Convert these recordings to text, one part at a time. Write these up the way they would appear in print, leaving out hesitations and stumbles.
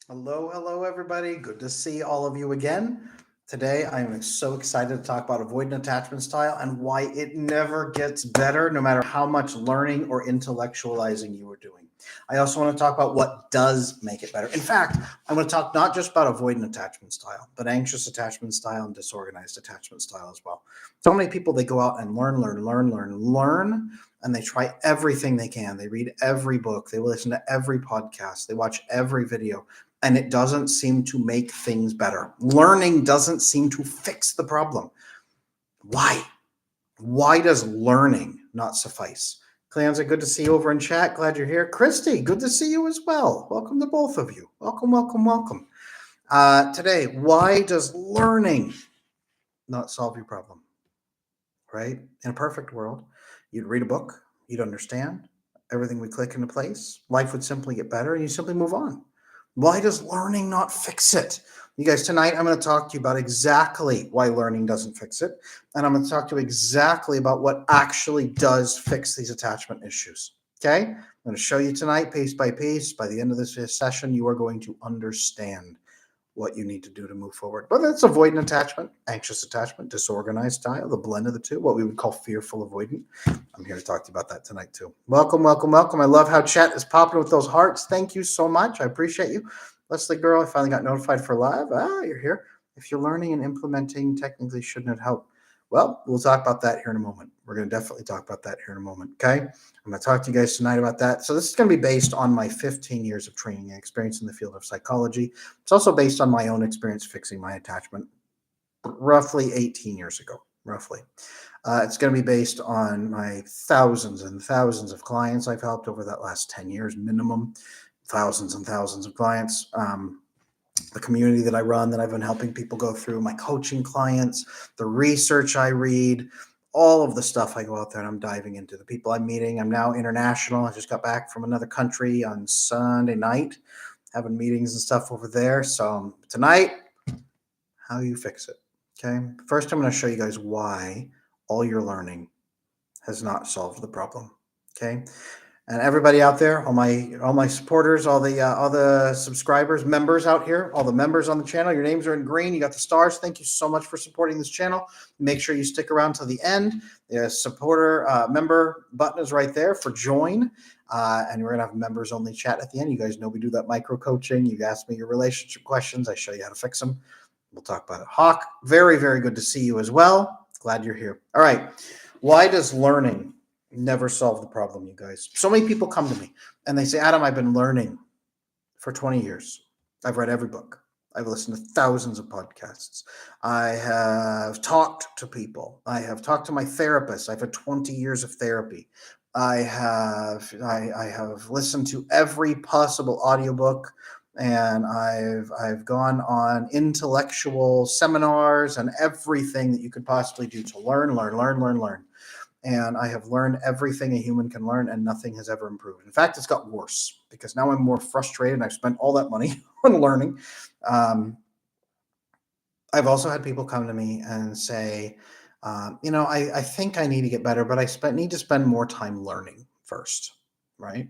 Hello, hello, everybody. Good to see all of you again. Today, I am so excited to talk about avoidant attachment style and why it never gets better, no matter how much learning or intellectualizing you are doing. I also want to talk about what does make it better. In fact, I'm going to talk not just about avoidant attachment style, but anxious attachment style and disorganized attachment style as well. So many people, they go out and learn, and they try everything they can. They read every book, they listen to every podcast, they watch every video, and it doesn't seem to make things better. Learning doesn't seem to fix the problem. Why? Why does learning not suffice? Cleanza, good to see you over in chat. Glad you're here. Christy, good to see you as well. Welcome to both of you. Welcome, welcome, welcome. Today, why does learning not solve your problem? Right? In a perfect world, you'd read a book, you'd understand, everything would click into place, life would simply get better, and you simply move on. Why does learning not fix it? You guys, tonight I'm going to talk to you about exactly why learning doesn't fix it. And I'm going to talk to you exactly about what actually does fix these attachment issues. Okay? I'm going to show you tonight, piece by piece. By the end of this session, you are going to understand what you need to do to move forward. Whether it's avoidant attachment, anxious attachment, disorganized style, the blend of the two, what we would call fearful avoidant. I'm here to talk to you about that tonight too. Welcome, welcome, welcome. I love how chat is popping with those hearts. Thank you so much. I appreciate you. Leslie Girl, I finally got notified for live. You're here. If you're learning and implementing, technically shouldn't it help? Well, we'll talk about that here in a moment. We're going to definitely talk about that here in a moment. Okay. I'm going to talk to you guys tonight about that. So, this is going to be based on my 15 years of training and experience in the field of psychology. It's also based on my own experience fixing my attachment roughly 18 years ago, roughly. It's going to be based on my thousands and thousands of clients I've helped over that last 10 years minimum, thousands and thousands of clients. The community that I run that I've been helping people go through, my coaching clients, the research I read, all of the stuff I go out there and I'm diving into, the people I'm meeting. I'm now international. I just got back from another country on Sunday night, having meetings and stuff over there. So tonight, how you fix it. Okay. First, I'm going to show you guys why all your learning has not solved the problem. Okay. And everybody out there, all my supporters, all the subscribers, members out here, all the members on the channel, your names are in green. You got the stars. Thank you so much for supporting this channel. Make sure you stick around till the end. The supporter member button is right there for join. And we're gonna have members only chat at the end. You guys know we do that micro coaching. You ask me your relationship questions. I show you how to fix them. We'll talk about it. Hawk, very, very good to see you as well. Glad you're here. All right. Why does learning never solve the problem, you guys? So many people come to me and they say, Adam, I've been learning for 20 years. I've read every book. I've listened to thousands of podcasts. I have talked to people. I have talked to my therapist. I've had 20 years of therapy. I have listened to every possible audiobook, and I've gone on intellectual seminars and everything that you could possibly do to learn. And I have learned everything a human can learn, and nothing has ever improved. In fact, it's got worse because now I'm more frustrated and I've spent all that money on learning. I've also had people come to me and say, I think I need to get better, but need to spend more time learning first, right?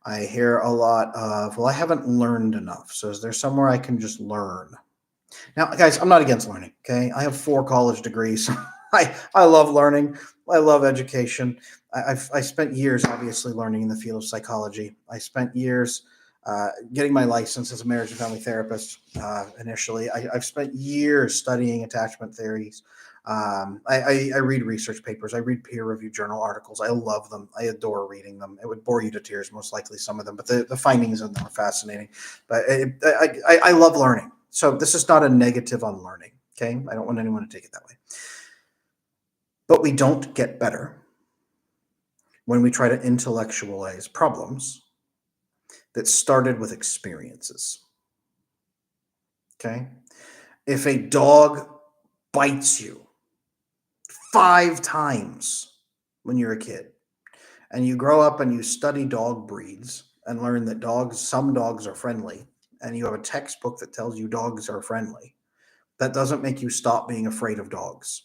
I hear a lot of, well, I haven't learned enough. So is there somewhere I can just learn? Now, guys, I'm not against learning, okay? I have 4 college degrees. I love learning. I love education. I spent years, obviously, learning in the field of psychology. I spent years getting my license as a marriage and family therapist initially. I've spent years studying attachment theories. I read research papers. I read peer-reviewed journal articles. I love them. I adore reading them. It would bore you to tears, most likely, some of them, but the findings in them are fascinating. But I love learning. So this is not a negative on learning, okay? I don't want anyone to take it that way. But we don't get better when we try to intellectualize problems that started with experiences, okay? If a dog bites you 5 times when you're a kid, and you grow up and you study dog breeds and learn that some dogs are friendly, and you have a textbook that tells you dogs are friendly, that doesn't make you stop being afraid of dogs.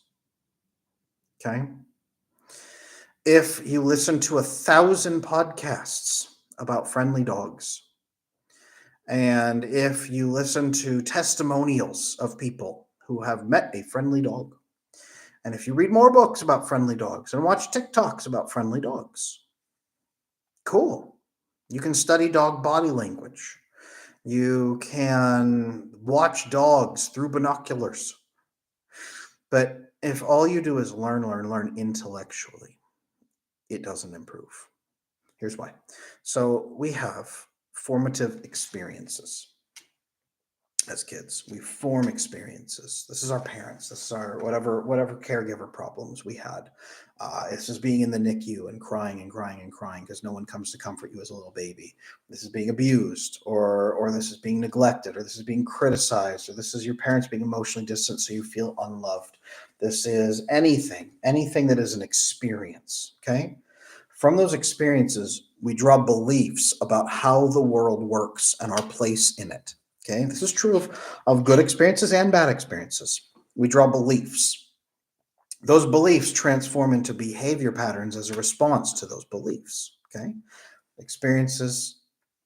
Okay? If you listen to 1,000 podcasts about friendly dogs And if you listen to testimonials of people who have met a friendly dog, and if you read more books about friendly dogs and watch TikToks about friendly dogs, cool. You can study dog body language. You can watch dogs through binoculars. But if all you do is learn intellectually, it doesn't improve. Here's why. So we have formative experiences as kids. We form experiences. This is our parents. This is our whatever caregiver problems we had. This is being in the NICU and crying and crying and crying because no one comes to comfort you as a little baby. This is being abused, or this is being neglected, or this is being criticized, or this is your parents being emotionally distant so you feel unloved. This is anything that is an experience. Okay. From those experiences, we draw beliefs about how the world works and our place in it. Okay, this is true of good experiences and bad experiences. We draw beliefs. Those beliefs transform into behavior patterns as a response to those beliefs. Okay, experiences,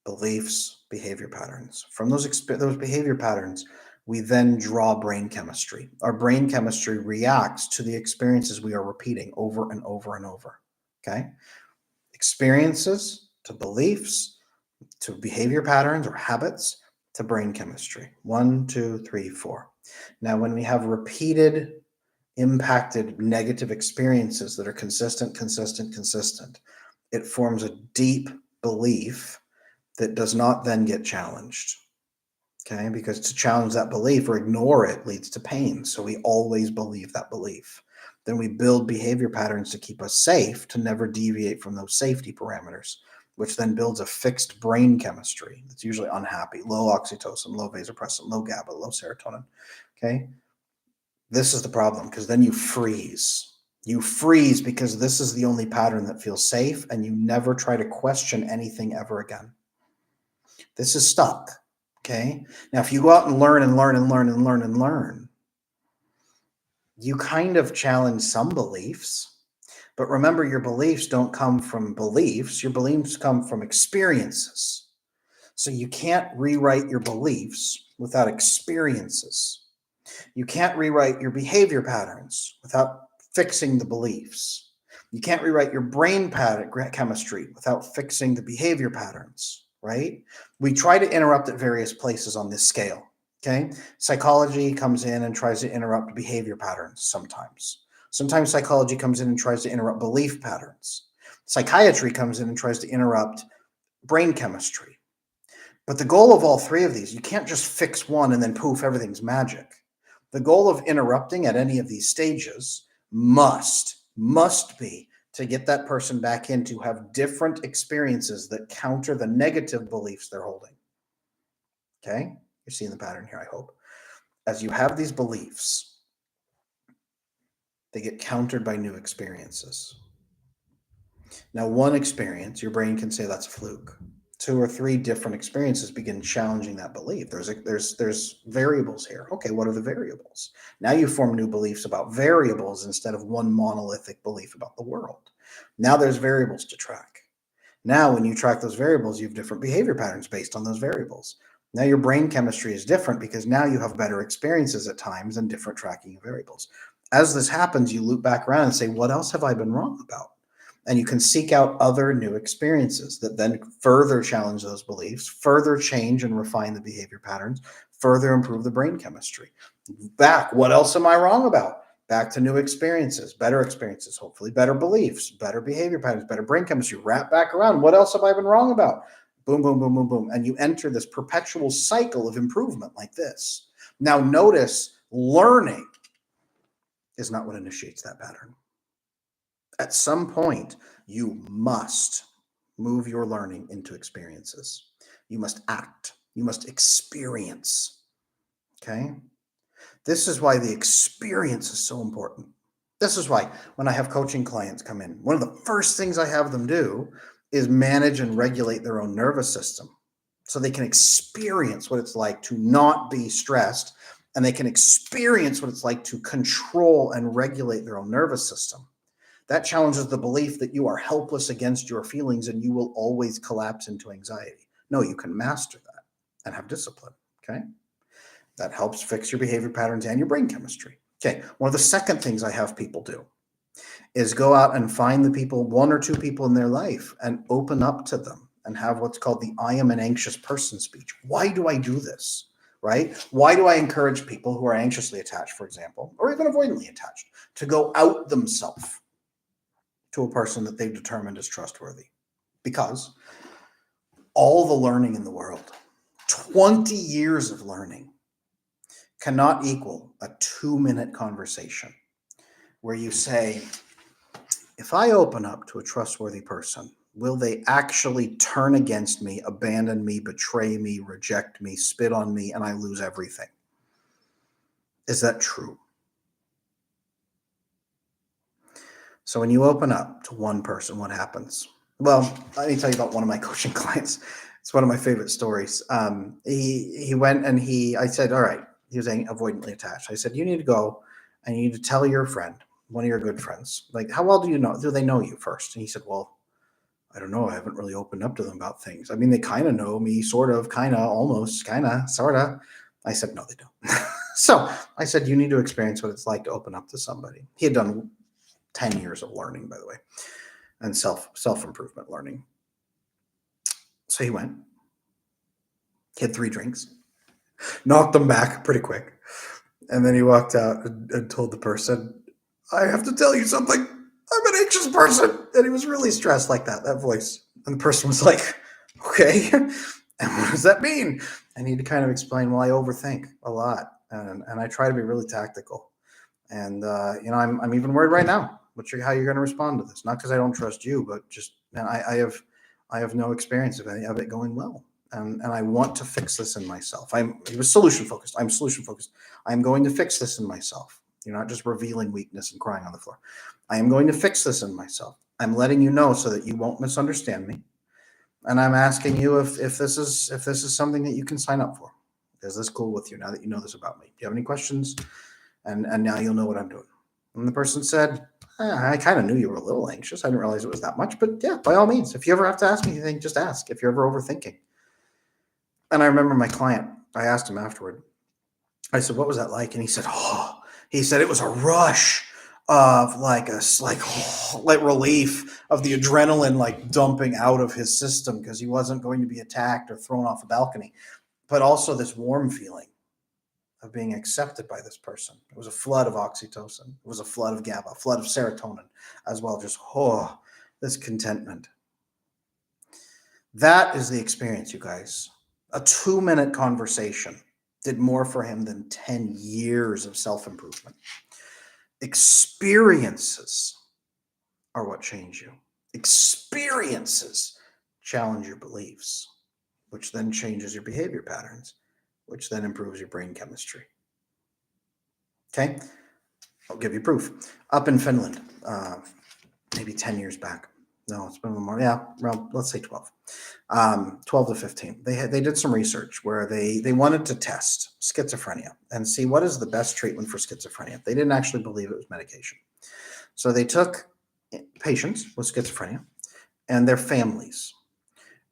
beliefs, behavior patterns. From those behavior patterns, we then draw brain chemistry. Our brain chemistry reacts to the experiences we are repeating over and over and over. Okay, experiences to beliefs to behavior patterns or habits to brain chemistry. 1, 2, 3, 4. Now, when we have repeated, impacted negative experiences that are consistent, it forms a deep belief that does not then get challenged. Okay, because to challenge that belief or ignore it leads to pain. So we always believe that belief. Then we build behavior patterns to keep us safe, to never deviate from those safety parameters, which then builds a fixed brain chemistry that's usually unhappy, low oxytocin, low vasopressin, low GABA, low serotonin. Okay. This is the problem because then you freeze. You freeze because this is the only pattern that feels safe, and you never try to question anything ever again. This is stuck. Okay. Now, if you go out and learn, you kind of challenge some beliefs. But remember, your beliefs don't come from beliefs. Your beliefs come from experiences. So you can't rewrite your beliefs without experiences. You can't rewrite your behavior patterns without fixing the beliefs. You can't rewrite your brain pattern chemistry without fixing the behavior patterns, right? We try to interrupt at various places on this scale, okay? Psychology comes in and tries to interrupt behavior patterns sometimes. Sometimes psychology comes in and tries to interrupt belief patterns. Psychiatry comes in and tries to interrupt brain chemistry. But the goal of all three of these, you can't just fix one and then poof, everything's magic. The goal of interrupting at any of these stages must be to get that person back in to have different experiences that counter the negative beliefs they're holding. Okay? You're seeing the pattern here, I hope. As you have these beliefs, they get countered by new experiences. Now, one experience, your brain can say that's a fluke. 2 or 3 different experiences begin challenging that belief. There's variables here. Okay, what are the variables? Now you form new beliefs about variables instead of one monolithic belief about the world. Now there's variables to track. Now, when you track those variables, you have different behavior patterns based on those variables. Now your brain chemistry is different because now you have better experiences at times and different tracking of variables. As this happens, you loop back around and say, what else have I been wrong about? And you can seek out other new experiences that then further challenge those beliefs, further change and refine the behavior patterns, further improve the brain chemistry. Back, what else am I wrong about? Back to new experiences, better experiences, hopefully better beliefs, better behavior patterns, better brain chemistry. Wrap back around. What else have I been wrong about? Boom, boom, boom, boom, boom. And you enter this perpetual cycle of improvement like this. Now, notice learning is not what initiates that pattern. At some point, you must move your learning into experiences. You must act. You must experience. Okay? This is why the experience is so important. This is why when I have coaching clients come in, one of the first things I have them do is manage and regulate their own nervous system so they can experience what it's like to not be stressed, and they can experience what it's like to control and regulate their own nervous system. That challenges the belief that you are helpless against your feelings and you will always collapse into anxiety. No, you can master that. and have discipline. Okay. That helps fix your behavior patterns and your brain chemistry. Okay. One of the second things I have people do is go out and find the people, one or two people in their life, and open up to them and have what's called the I am an anxious person speech. Why do I do this? Right? Why do I encourage people who are anxiously attached, for example, or even avoidantly attached, to go out themselves to a person that they've determined is trustworthy? Because all the learning in the world, 20 years of learning, cannot equal a 2-minute conversation where you say, if I open up to a trustworthy person, will they actually turn against me, abandon me, betray me, reject me, spit on me, and I lose everything? Is that true? So when you open up to one person, what happens? Well, let me tell you about one of my coaching clients. It's one of my favorite stories. He went and I said, all right, he was avoidantly attached. I said, you need to go and you need to tell your friend, one of your good friends, like, how well do they know you first? And he said, well, I don't know. I haven't really opened up to them about things. I mean, they kind of know me, sort of, kind of, almost, kind of, sort of. I said, no, they don't. So I said, you need to experience what it's like to open up to somebody. He had done 10 years of learning, by the way, and self-improvement learning. So he went, he had 3 drinks, knocked them back pretty quick. And then he walked out and told the person, I have to tell you something. I'm an anxious person. And he was really stressed like that voice. And the person was like, okay, and what does that mean? I need to kind of explain, well, I overthink a lot. And I try to be really tactical. And, I'm even worried right now. How you're going to respond to this? Not because I don't trust you, but just, man, I have no experience of any of it going well. And I want to fix this in myself. He was solution focused. I'm solution focused. I'm going to fix this in myself. You're not just revealing weakness and crying on the floor. I am going to fix this in myself. I'm letting you know so that you won't misunderstand me. And I'm asking you if this is something that you can sign up for. Is this cool with you now that you know this about me? Do you have any questions? And now you'll know what I'm doing. And the person said, I kind of knew you were a little anxious. I didn't realize it was that much. But yeah, by all means, if you ever have to ask me anything, just ask. If you're ever overthinking. And I remember my client, I asked him afterward, I said, what was that like? And he said, it was a rush of like relief of the adrenaline, like dumping out of his system because he wasn't going to be attacked or thrown off a balcony, but also this warm feeling of being accepted by this person. It was a flood of oxytocin. It was a flood of GABA, a flood of serotonin as well. Just, this contentment. That is the experience, you guys. A 2-minute conversation did more for him than 10 years of self-improvement. Experiences are what change you. Experiences challenge your beliefs, which then changes your behavior patterns, which then improves your brain chemistry. Okay? I'll give you proof. Up in Finland, maybe 10 years back. No, it's been a little more. Yeah, around, let's say 12. 12 to 15. They did some research where they wanted to test schizophrenia and see what is the best treatment for schizophrenia. They didn't actually believe it was medication. So they took patients with schizophrenia and their families,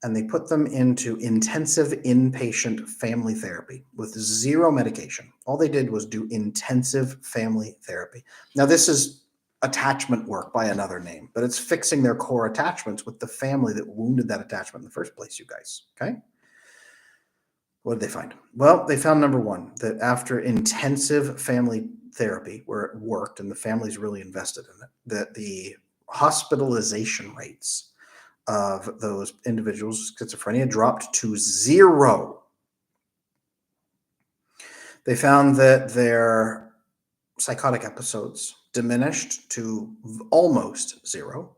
and they put them into intensive inpatient family therapy with 0 medication. All they did was do intensive family therapy. Now, this is attachment work by another name, but it's fixing their core attachments with the family that wounded that attachment in the first place, you guys. Okay? What did they find? Well, they found, number one, that after intensive family therapy, where it worked and the families really invested in it, that the hospitalization rates of those individuals with schizophrenia dropped to 0. They found that their psychotic episodes diminished to almost 0,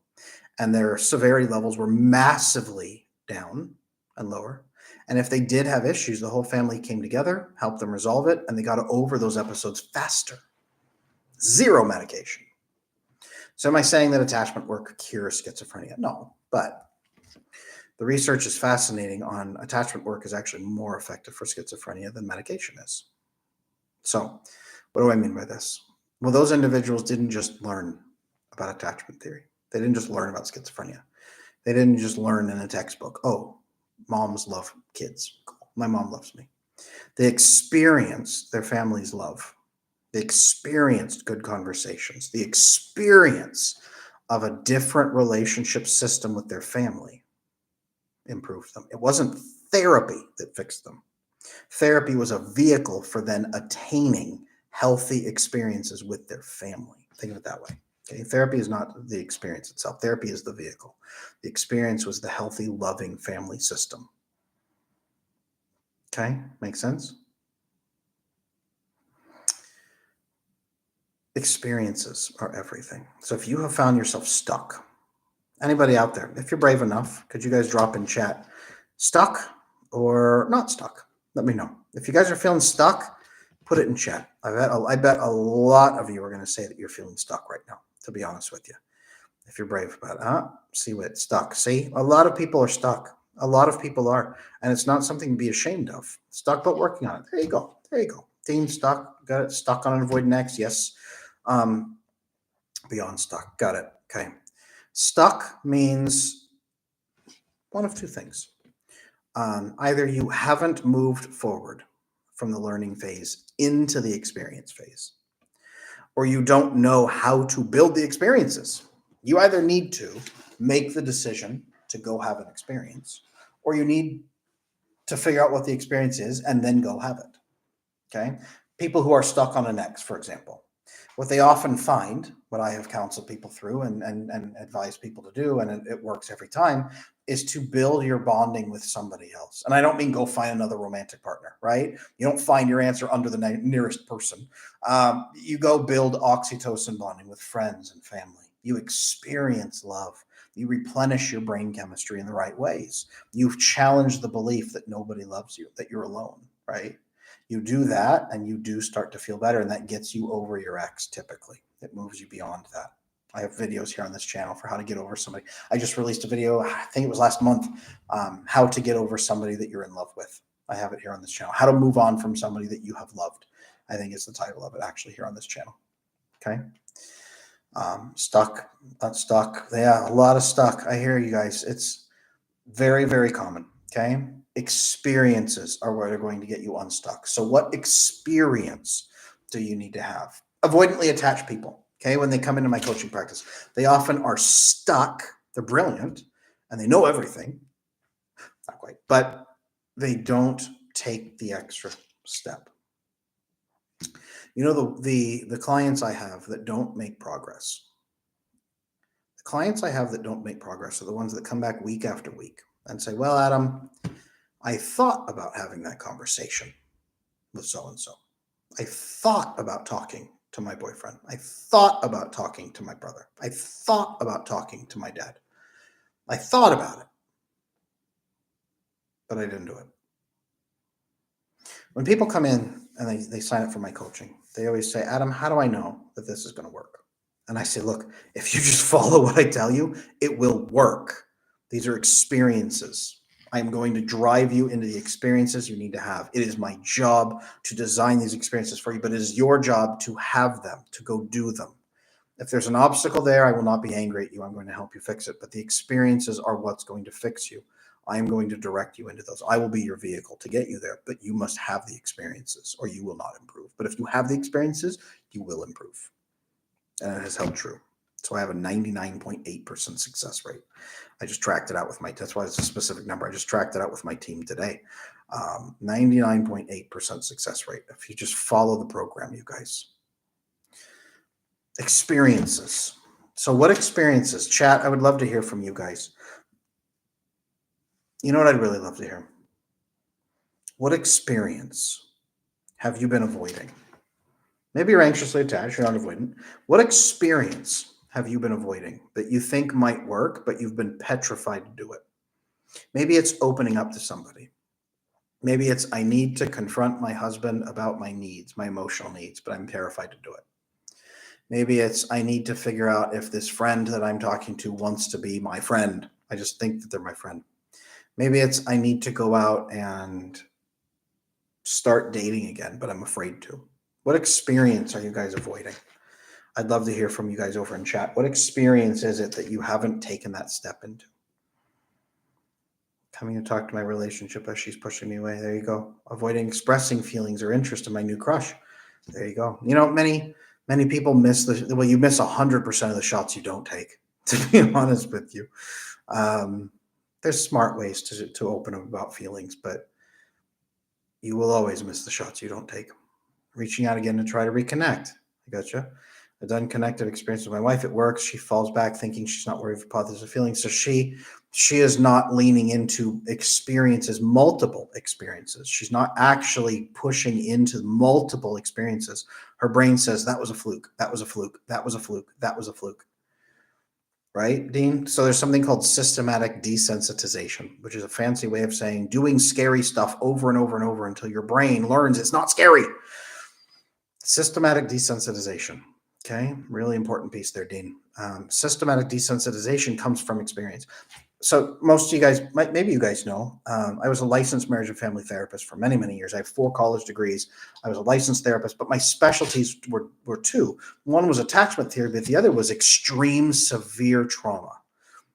and their severity levels were massively down and lower. And if they did have issues, the whole family came together, helped them resolve it, and they got over those episodes faster. 0 medication. So am I saying that attachment work cures schizophrenia? No, but the research is fascinating on attachment work is actually more effective for schizophrenia than medication is. So what do I mean by this? Well, those individuals didn't just learn about attachment theory. They didn't just learn about schizophrenia. They didn't just learn in a textbook, oh, moms love kids. My mom loves me. They experienced their family's love. They experienced good conversations. The experience of a different relationship system with their family improved them. It wasn't therapy that fixed them. Therapy was a vehicle for then attaining healthy experiences with their family. Think of it that way. Okay? Therapy is not the experience itself. Therapy is the vehicle. The experience was the healthy, loving family system. Okay? Makes sense? Experiences are everything. So if you have found yourself stuck, anybody out there, if you're brave enough, could you guys drop in chat stuck or not stuck? Let me know. If you guys are feeling stuck, put it in chat. I bet a lot of you are going to say that you're feeling stuck right now, to be honest with you. If you're brave about it, see what stuck. See, a lot of people are stuck. A lot of people are. And it's not something to be ashamed of. Stuck, but working on it. There you go. There you go. Team stuck. Got it. Stuck on an avoidant X. Yes. Beyond stuck. Got it. Okay. Stuck means one of two things. Either you haven't moved forward from the learning phase into the experience phase, or you don't know how to build the experiences. You either need to make the decision to go have an experience, or you need to figure out what the experience is and then go have it. Okay. People who are stuck on an X, for example, what they often find, what I have counseled people through and advise people to do, and it works every time, is to build your bonding with somebody else. And I don't mean go find another romantic partner, right? You don't find your answer under the nearest person. You go build oxytocin bonding with friends and family. You experience love. You replenish your brain chemistry in the right ways. You've challenged the belief that nobody loves you, that you're alone, right? You do that and you do start to feel better, and that gets you over your ex typically. It moves you beyond that. I have videos here on this channel for how to get over somebody. I just released a video, I think it was last month, how to get over somebody that you're in love with. I have it here on this channel. How to move on from somebody that you have loved, I think is the title of it actually here on this channel. Okay. Stuck, not stuck. Yeah, a lot of stuck. I hear you guys. It's very, very common. Okay. Experiences are what are going to get you unstuck. So what experience do you need to have? Avoidantly attached people. Okay. When they come into my coaching practice, they often are stuck. They're brilliant and they know everything. Not quite, but they don't take the extra step. You know, the clients I have that don't make progress. The clients I have that don't make progress are the ones that come back week after week and say, well, Adam, I thought about having that conversation with so-and-so. I thought about talking to my boyfriend. I thought about talking to my brother. I thought about talking to my dad. I thought about it, but I didn't do it. When people come in and they sign up for my coaching, they always say, Adam, how do I know that this is going to work? And I say, look, if you just follow what I tell you, it will work. These are experiences. I'm going to drive you into the experiences you need to have. It is my job to design these experiences for you, but it is your job to have them, to go do them. If there's an obstacle there, I will not be angry at you. I'm going to help you fix it. But the experiences are what's going to fix you. I am going to direct you into those. I will be your vehicle to get you there, but you must have the experiences or you will not improve. But if you have the experiences, you will improve. And it has held true. So I have a 99.8% success rate. I just tracked it out with that's why it's a specific number. I just tracked it out with my team today. 99.8% success rate. If you just follow the program, you guys. Experiences. So what experiences? Chat, I would love to hear from you guys. You know what I'd really love to hear? What experience have you been avoiding? Maybe you're anxiously attached, you're not avoidant. What experience have you been avoiding that you think might work, but you've been petrified to do it? Maybe it's opening up to somebody. Maybe it's, I need to confront my husband about my needs, my emotional needs, but I'm terrified to do it. Maybe it's, I need to figure out if this friend that I'm talking to wants to be my friend. I just think that they're my friend. Maybe it's, I need to go out and start dating again, but I'm afraid to. What experience are you guys avoiding? I'd love to hear from you guys over in chat. What experience is it that you haven't taken that step into? Coming to talk to my relationship as she's pushing me away. There you go. Avoiding expressing feelings or interest in my new crush. There you go. You know, many people miss you miss 100% of the shots you don't take. To be honest with you, there's smart ways to open up about feelings, but you will always miss the shots you don't take. Reaching out again to try to reconnect. I gotcha. I've done connective experience with my wife. It works. She falls back thinking she's not worried for positive feelings. So she is not leaning into experiences, multiple experiences. She's not actually pushing into multiple experiences. Her brain says that was a fluke. That was a fluke. That was a fluke. That was a fluke. Right, Dean? So there's something called systematic desensitization, which is a fancy way of saying doing scary stuff over and over and over until your brain learns it's not scary. Systematic desensitization. Okay, really important piece there, Dean. Systematic desensitization comes from experience. So most of you guys, maybe you guys know, I was a licensed marriage and family therapist for many, many years. I have 4 college degrees. I was a licensed therapist, but my specialties were 2. One was attachment theory, but the other was extreme severe trauma.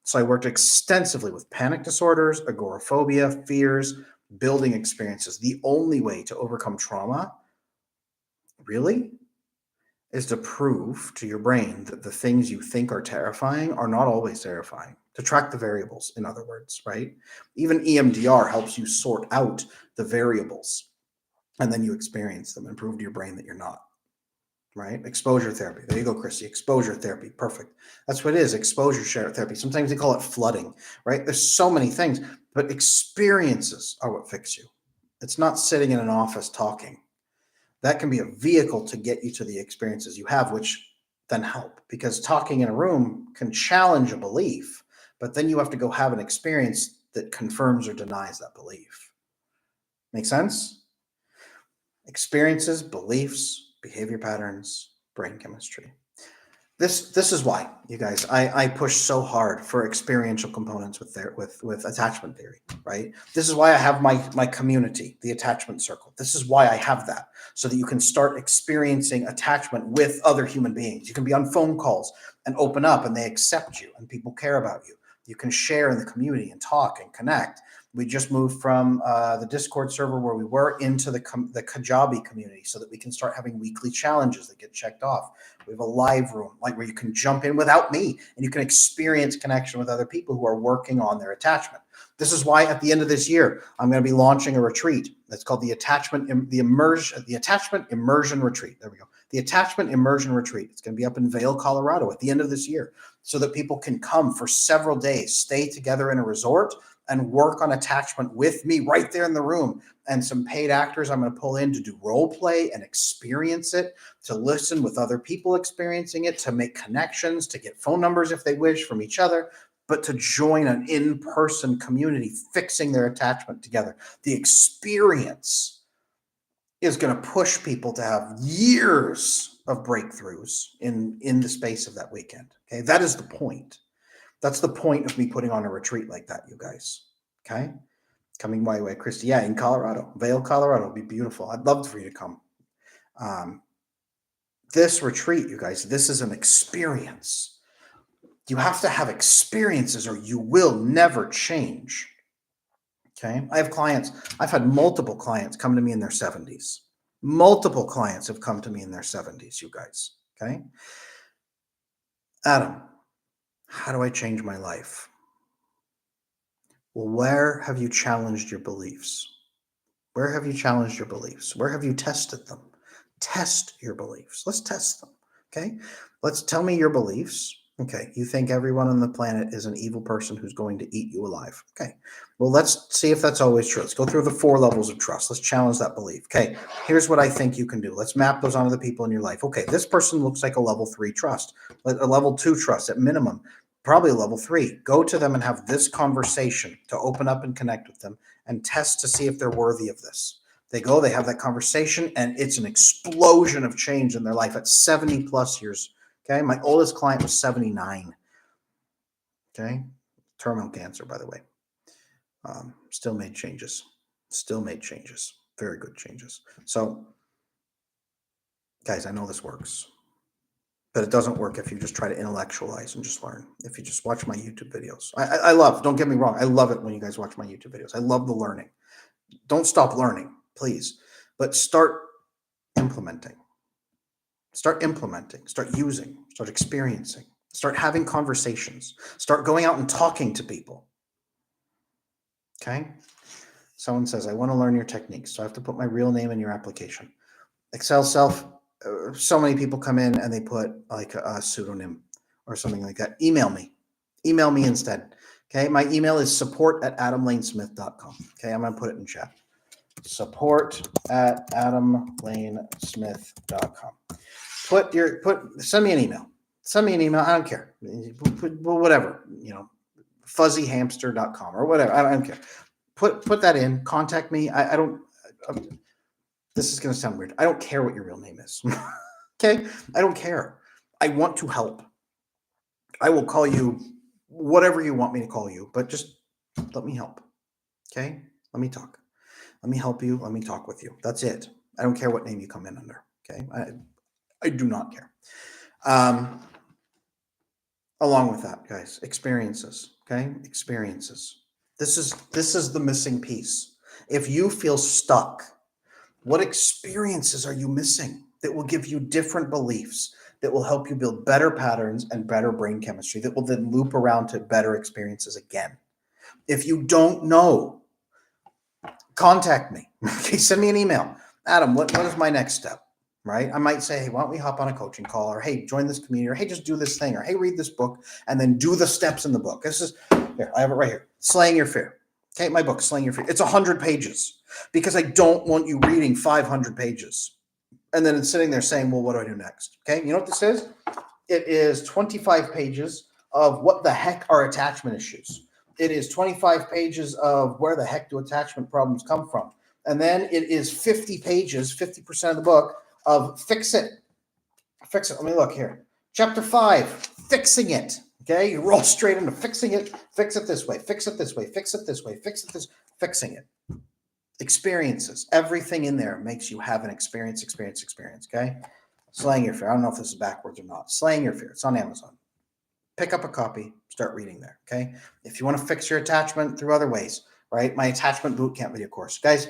So I worked extensively with panic disorders, agoraphobia, fears, building experiences. The only way to overcome trauma, really, is to prove to your brain that the things you think are terrifying are not always terrifying. To track the variables, in other words, right? Even EMDR helps you sort out the variables and then you experience them and prove to your brain that you're not, right? Exposure therapy. There you go, Christy. Exposure therapy. Perfect. That's what it is. Exposure therapy. Sometimes they call it flooding, right? There's so many things, but experiences are what fix you. It's not sitting in an office talking. That can be a vehicle to get you to the experiences you have, which then help, because talking in a room can challenge a belief, but then you have to go have an experience that confirms or denies that belief. Make sense? Experiences, beliefs, behavior patterns, brain chemistry. This is why, you guys, I push so hard for experiential components with attachment theory, right? This is why I have my community, the attachment circle. This is why I have that, so that you can start experiencing attachment with other human beings. You can be on phone calls and open up and they accept you and people care about you. You can share in the community and talk and connect. We just moved from the Discord server where we were into the Kajabi community so that we can start having weekly challenges that get checked off. We have a live room like where you can jump in without me and you can experience connection with other people who are working on their attachment. This is why at the end of this year, I'm going to be launching a retreat that's called the Attachment Immersion Retreat. There we go. The Attachment Immersion Retreat. It's going to be up in Vail, Colorado at the end of this year so that people can come for several days, stay together in a resort and work on attachment with me right there in the room. And some paid actors I'm going to pull in to do role play and experience it, to listen with other people experiencing it, to make connections, to get phone numbers if they wish from each other, but to join an in-person community fixing their attachment together. The experience is going to push people to have years of breakthroughs in the space of that weekend. Okay, that is the point. That's the point of me putting on a retreat like that, you guys. Okay? Coming my way, Christy. Yeah, in Colorado. Vail, Colorado. It'll be beautiful. I'd love for you to come. This retreat, you guys, this is an experience. You have to have experiences or you will never change. Okay? I have clients. I've had multiple clients come to me in their 70s. Multiple clients have come to me in their 70s, you guys. Okay? Adam, how do I change my life? Well, where have you challenged your beliefs? Where have you challenged your beliefs? Where have you tested them? Test your beliefs. Let's test them. Okay. Let's tell me your beliefs. Okay. You think everyone on the planet is an evil person who's going to eat you alive. Okay. Well, let's see if that's always true. Let's go through the 4 levels of trust. Let's challenge that belief. Okay. Here's what I think you can do. Let's map those onto the people in your life. Okay. This person looks like a level 3 trust, a level 2 trust at minimum. Probably a level 3. Go to them and have this conversation to open up and connect with them and test to see if they're worthy of this. They go, they have that conversation, and it's an explosion of change in their life at 70 plus years. Okay. My oldest client was 79. Okay. Terminal cancer, by the way. Still made changes. Still made changes. Very good changes. So, guys, I know this works. But it doesn't work if you just try to intellectualize and just learn. If you just watch my YouTube videos, I love, don't get me wrong, I love it when you guys watch my YouTube videos. I love the learning. Don't stop learning, please, but start implementing. Start implementing, start using, start experiencing, start having conversations, start going out and talking to people. Okay? Someone says, I want to learn your techniques, so I have to put my real name in your application. Excel Self, so many people come in and they put like a pseudonym or something like that. Email me. Email me instead. Okay? My email is support@adamlanesmith.com. Okay? I'm going to put it in chat. support@adamlanesmith.com. Send me an email. Send me an email. I don't care. Whatever, fuzzyhamster.com or whatever. I don't care. Put that in. Contact me. I don't. This is going to sound weird. I don't care what your real name is. Okay? I don't care. I want to help. I will call you whatever you want me to call you, but just let me help. Okay? Let me talk. Let me help you. Let me talk with you. That's it. I don't care what name you come in under. Okay? I do not care. Along with that, guys, experiences. Okay? Experiences. This is the missing piece. If you feel stuck, what experiences are you missing that will give you different beliefs, that will help you build better patterns and better brain chemistry, that will then loop around to better experiences again? If you don't know, contact me. Okay, send me an email. Adam, what is my next step? Right? I might say, hey, why don't we hop on a coaching call? Or hey, join this community, or hey, just do this thing, or hey, read this book, and then do the steps in the book. This is here, I have it right here. Slaying Your Fear. Okay, my book, Slaying Your Fear. It's 100 pages because I don't want you reading 500 pages and then it's sitting there saying, well, what do I do next? Okay, you know what this is? It is 25 pages of what the heck are attachment issues. It is 25 pages of where the heck do attachment problems come from. And then it is 50 pages, 50% of the book of fix it. Fix it. Let me look here. Chapter 5, fixing it. Okay, you roll straight into fixing it. Fix it this way. Fix it this way. Fix it this way. Fix it this. Fixing it. Experiences. Everything in there makes you have an experience. Okay. Slaying Your Fear. I don't know if this is backwards or not. Slaying Your Fear. It's on Amazon. Pick up a copy. Start reading there. Okay. If you want to fix your attachment through other ways, right? My attachment bootcamp video course, guys.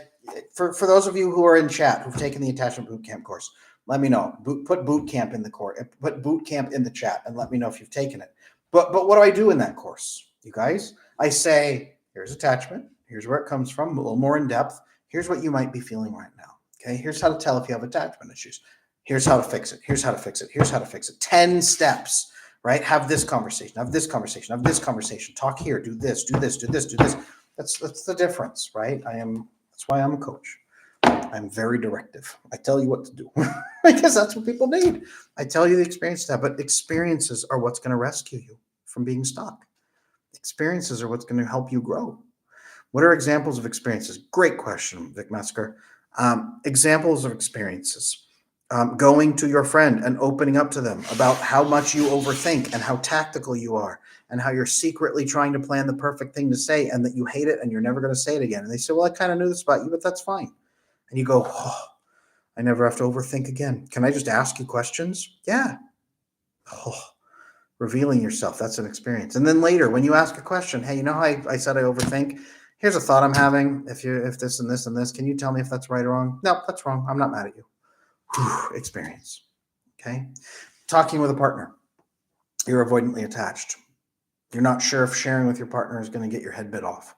For those of you who are in chat who've taken the attachment bootcamp course, let me know. Put bootcamp in the course. Put bootcamp in the chat and let me know if you've taken it. But what do I do in that course, you guys? I say, here's attachment. Here's where it comes from, a little more in depth. Here's what you might be feeling right now. Okay. Here's how to tell if you have attachment issues. Here's how to fix it. Here's how to fix it. Here's how to fix it. 10 steps, right? Have this conversation. Have this conversation. Have this conversation. Talk here. Do this. Do this. Do this. Do this. That's the difference, right? That's why I'm a coach. I'm very directive. I tell you what to do because that's what people need. I tell you the experience to have, but experiences are what's going to rescue you from being stuck. Experiences are what's going to help you grow. What are examples of experiences? Great question, Vic Mesker. Examples of experiences. Going to your friend and opening up to them about how much you overthink and how tactical you are and how you're secretly trying to plan the perfect thing to say and that you hate it and you're never going to say it again. And they say, well, I kind of knew this about you, but that's fine. And you go, oh, I never have to overthink again. Can I just ask you questions? Yeah. Oh, revealing yourself. That's an experience. And then later, when you ask a question, hey, you know how I said I overthink? Here's a thought I'm having. If this and this and this, can you tell me if that's right or wrong? No, that's wrong. I'm not mad at you. Whew, experience. Okay. Talking with a partner. You're avoidantly attached. You're not sure if sharing with your partner is going to get your head bit off.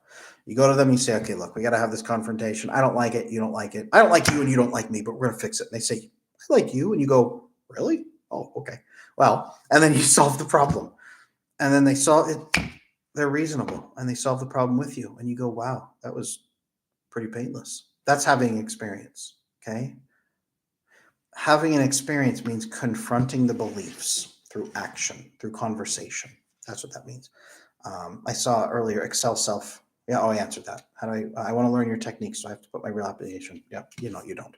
You go to them, you say, okay, look, we got to have this confrontation. I don't like it. You don't like it. I don't like you and you don't like me, but we're going to fix it. And they say, I like you. And you go, really? Oh, okay. Well, and then you solve the problem. And then they solve it. They're reasonable and they solve the problem with you. And you go, wow, that was pretty painless. That's having experience. Okay. Having an experience means confronting the beliefs through action, through conversation. That's what that means. I saw earlier Excel Self. Yeah, I answered that. How do I want to learn your techniques, so I have to put my real application. Yeah, you don't.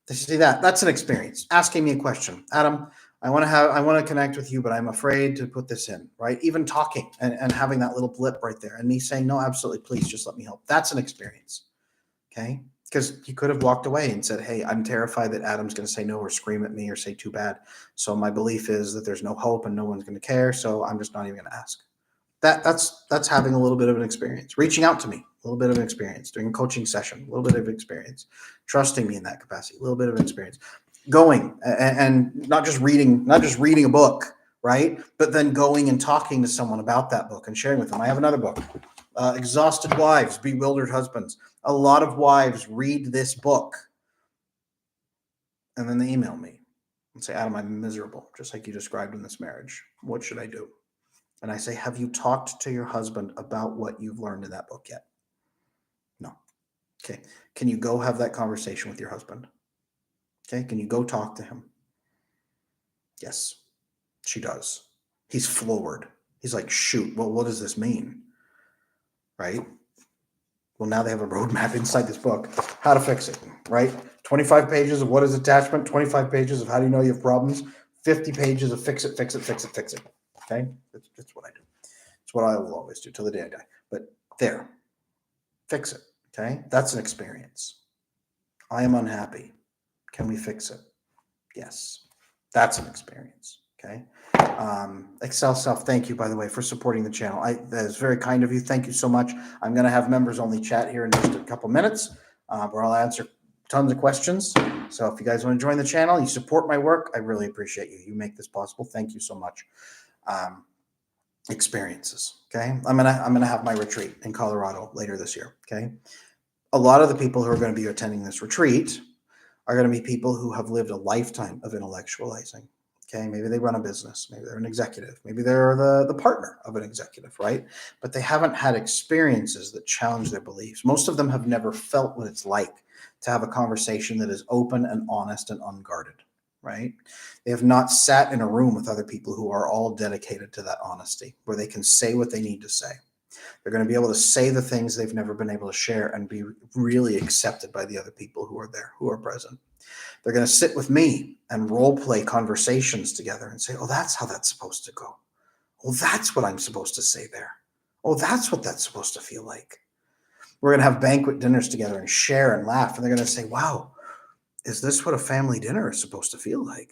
See that? That's an experience. Asking me a question. Adam, I want to connect with you, but I'm afraid to put this in, right? Even talking and having that little blip right there and me saying, no, absolutely, please just let me help. That's an experience. Okay. Because he could have walked away and said, hey, I'm terrified that Adam's going to say no or scream at me or say too bad. So my belief is that there's no hope and no one's going to care. So I'm just not even going to ask. That's having a little bit of an experience. Reaching out to me, a little bit of an experience. Doing a coaching session, a little bit of experience. Trusting me in that capacity, a little bit of experience. Going and not just reading a book, right? But then going and talking to someone about that book and sharing with them. I have another book, Exhausted Wives, Bewildered Husbands. A lot of wives read this book and then they email me and say, Adam, I'm miserable, just like you described in this marriage. What should I do? And I say, have you talked to your husband about what you've learned in that book yet? No. Okay. Can you go have that conversation with your husband? Okay. Can you go talk to him? Yes, she does. He's floored. He's like, shoot, well, what does this mean? Right? Well, now they have a roadmap inside this book, how to fix it, right? 25 pages of what is attachment, 25 pages of how do you know you have problems, 50 pages of fix it. Okay? That's what I do. It's what I will always do till the day I die. But there, fix it. Okay? That's an experience. I am unhappy. Can we fix it? Yes. That's an experience. Okay. Excel Self, thank you, by the way, for supporting the channel. That is very kind of you. Thank you so much. I'm going to have members only chat here in just a couple minutes where I'll answer tons of questions. So if you guys want to join the channel, you support my work, I really appreciate you. You make this possible. Thank you so much. Experiences. Okay. I'm gonna have my retreat in Colorado later this year. Okay. A lot of the people who are going to be attending this retreat are going to be people who have lived a lifetime of intellectualizing. Okay, maybe they run a business, maybe they're an executive, maybe they're the partner of an executive, right? But they haven't had experiences that challenge their beliefs. Most of them have never felt what it's like to have a conversation that is open and honest and unguarded, right? They have not sat in a room with other people who are all dedicated to that honesty, where they can say what they need to say. They're going to be able to say the things they've never been able to share and be really accepted by the other people who are there, who are present. They're going to sit with me and role play conversations together and say, oh, that's how that's supposed to go. Oh, that's what I'm supposed to say there. Oh, that's what that's supposed to feel like. We're going to have banquet dinners together and share and laugh. And they're going to say, wow, is this what a family dinner is supposed to feel like?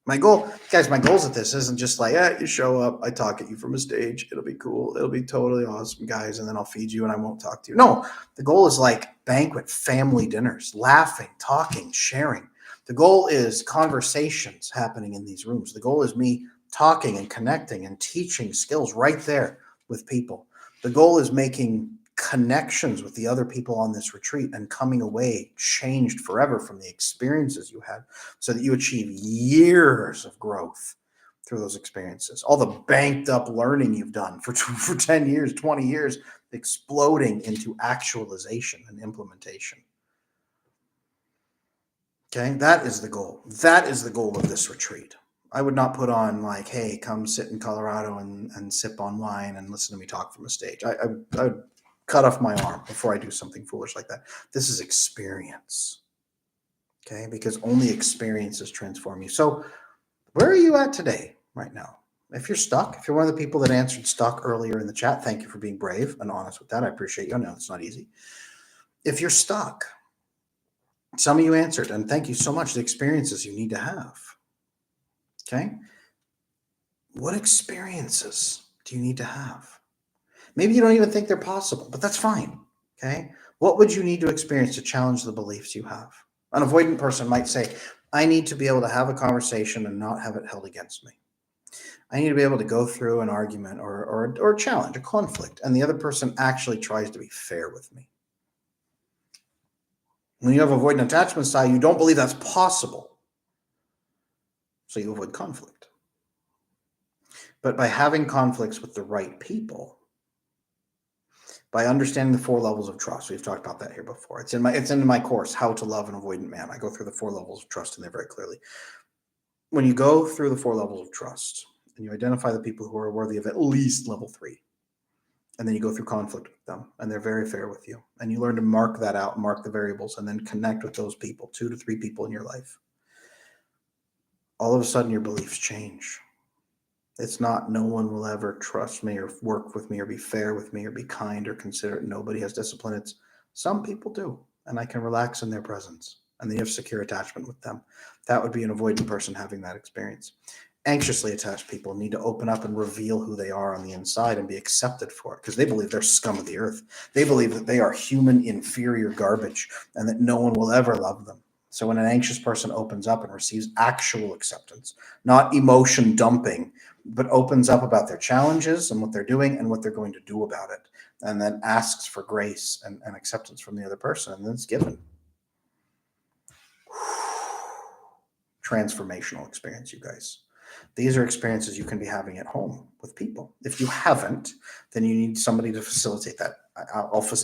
My goal, guys, my goals at this isn't just like, you show up, I talk at you from a stage, it'll be cool, it'll be totally awesome, guys, and then I'll feed you and I won't talk to you. No, the goal is like banquet family dinners, laughing, talking, sharing. The goal is conversations happening in these rooms. The goal is me talking and connecting and teaching skills right there with people. The goal is making connections with the other people on this retreat and coming away changed forever from the experiences you had, so that you achieve years of growth through those experiences. All the banked up learning you've done for 10 years, 20 years, exploding into actualization and implementation. Okay, that is the goal. That is the goal of this retreat. I would not put on like, hey, come sit in Colorado and sip on wine and listen to me talk from a stage. I would cut off my arm before I do something foolish like that. This is experience. Okay, because only experiences transform you. So where are you at today, right now? If you're stuck, if you're one of the people that answered stuck earlier in the chat, thank you for being brave and honest with that. I appreciate you. I know it's not easy. If you're stuck, some of you answered, and thank you so much. The experiences you need to have. Okay. What experiences do you need to have? Maybe you don't even think they're possible, but that's fine. Okay. What would you need to experience to challenge the beliefs you have? An avoidant person might say, I need to be able to have a conversation and not have it held against me. I need to be able to go through an argument or a challenge, a conflict, and the other person actually tries to be fair with me. When you have avoidant attachment style, you don't believe that's possible. So you avoid conflict. But by having conflicts with the right people, by understanding the 4 levels of trust, we've talked about that here before. It's in my course, How to Love an Avoidant Man. I go through the 4 levels of trust in there very clearly. When you go through the 4 levels of trust and you identify the people who are worthy of at least level 3, and then you go through conflict with them and they're very fair with you, and you learn to mark that out, mark the variables, and then connect with those people, 2 to 3 people in your life, all of a sudden your beliefs change. It's not no one will ever trust me or work with me or be fair with me or be kind or considerate. Nobody has discipline. It's some people do. and I can relax in their presence. And then you have secure attachment with them. That would be an avoidant person having that experience. Anxiously attached people need to open up and reveal who they are on the inside and be accepted for it because they believe they're scum of the earth. They believe that they are human inferior garbage and that no one will ever love them. So when an anxious person opens up and receives actual acceptance, not emotion dumping, but opens up about their challenges and what they're doing and what they're going to do about it, and then asks for grace and acceptance from the other person, and then it's given. Transformational experience, you guys. These are experiences you can be having at home with people. If you haven't, then you need somebody to facilitate that.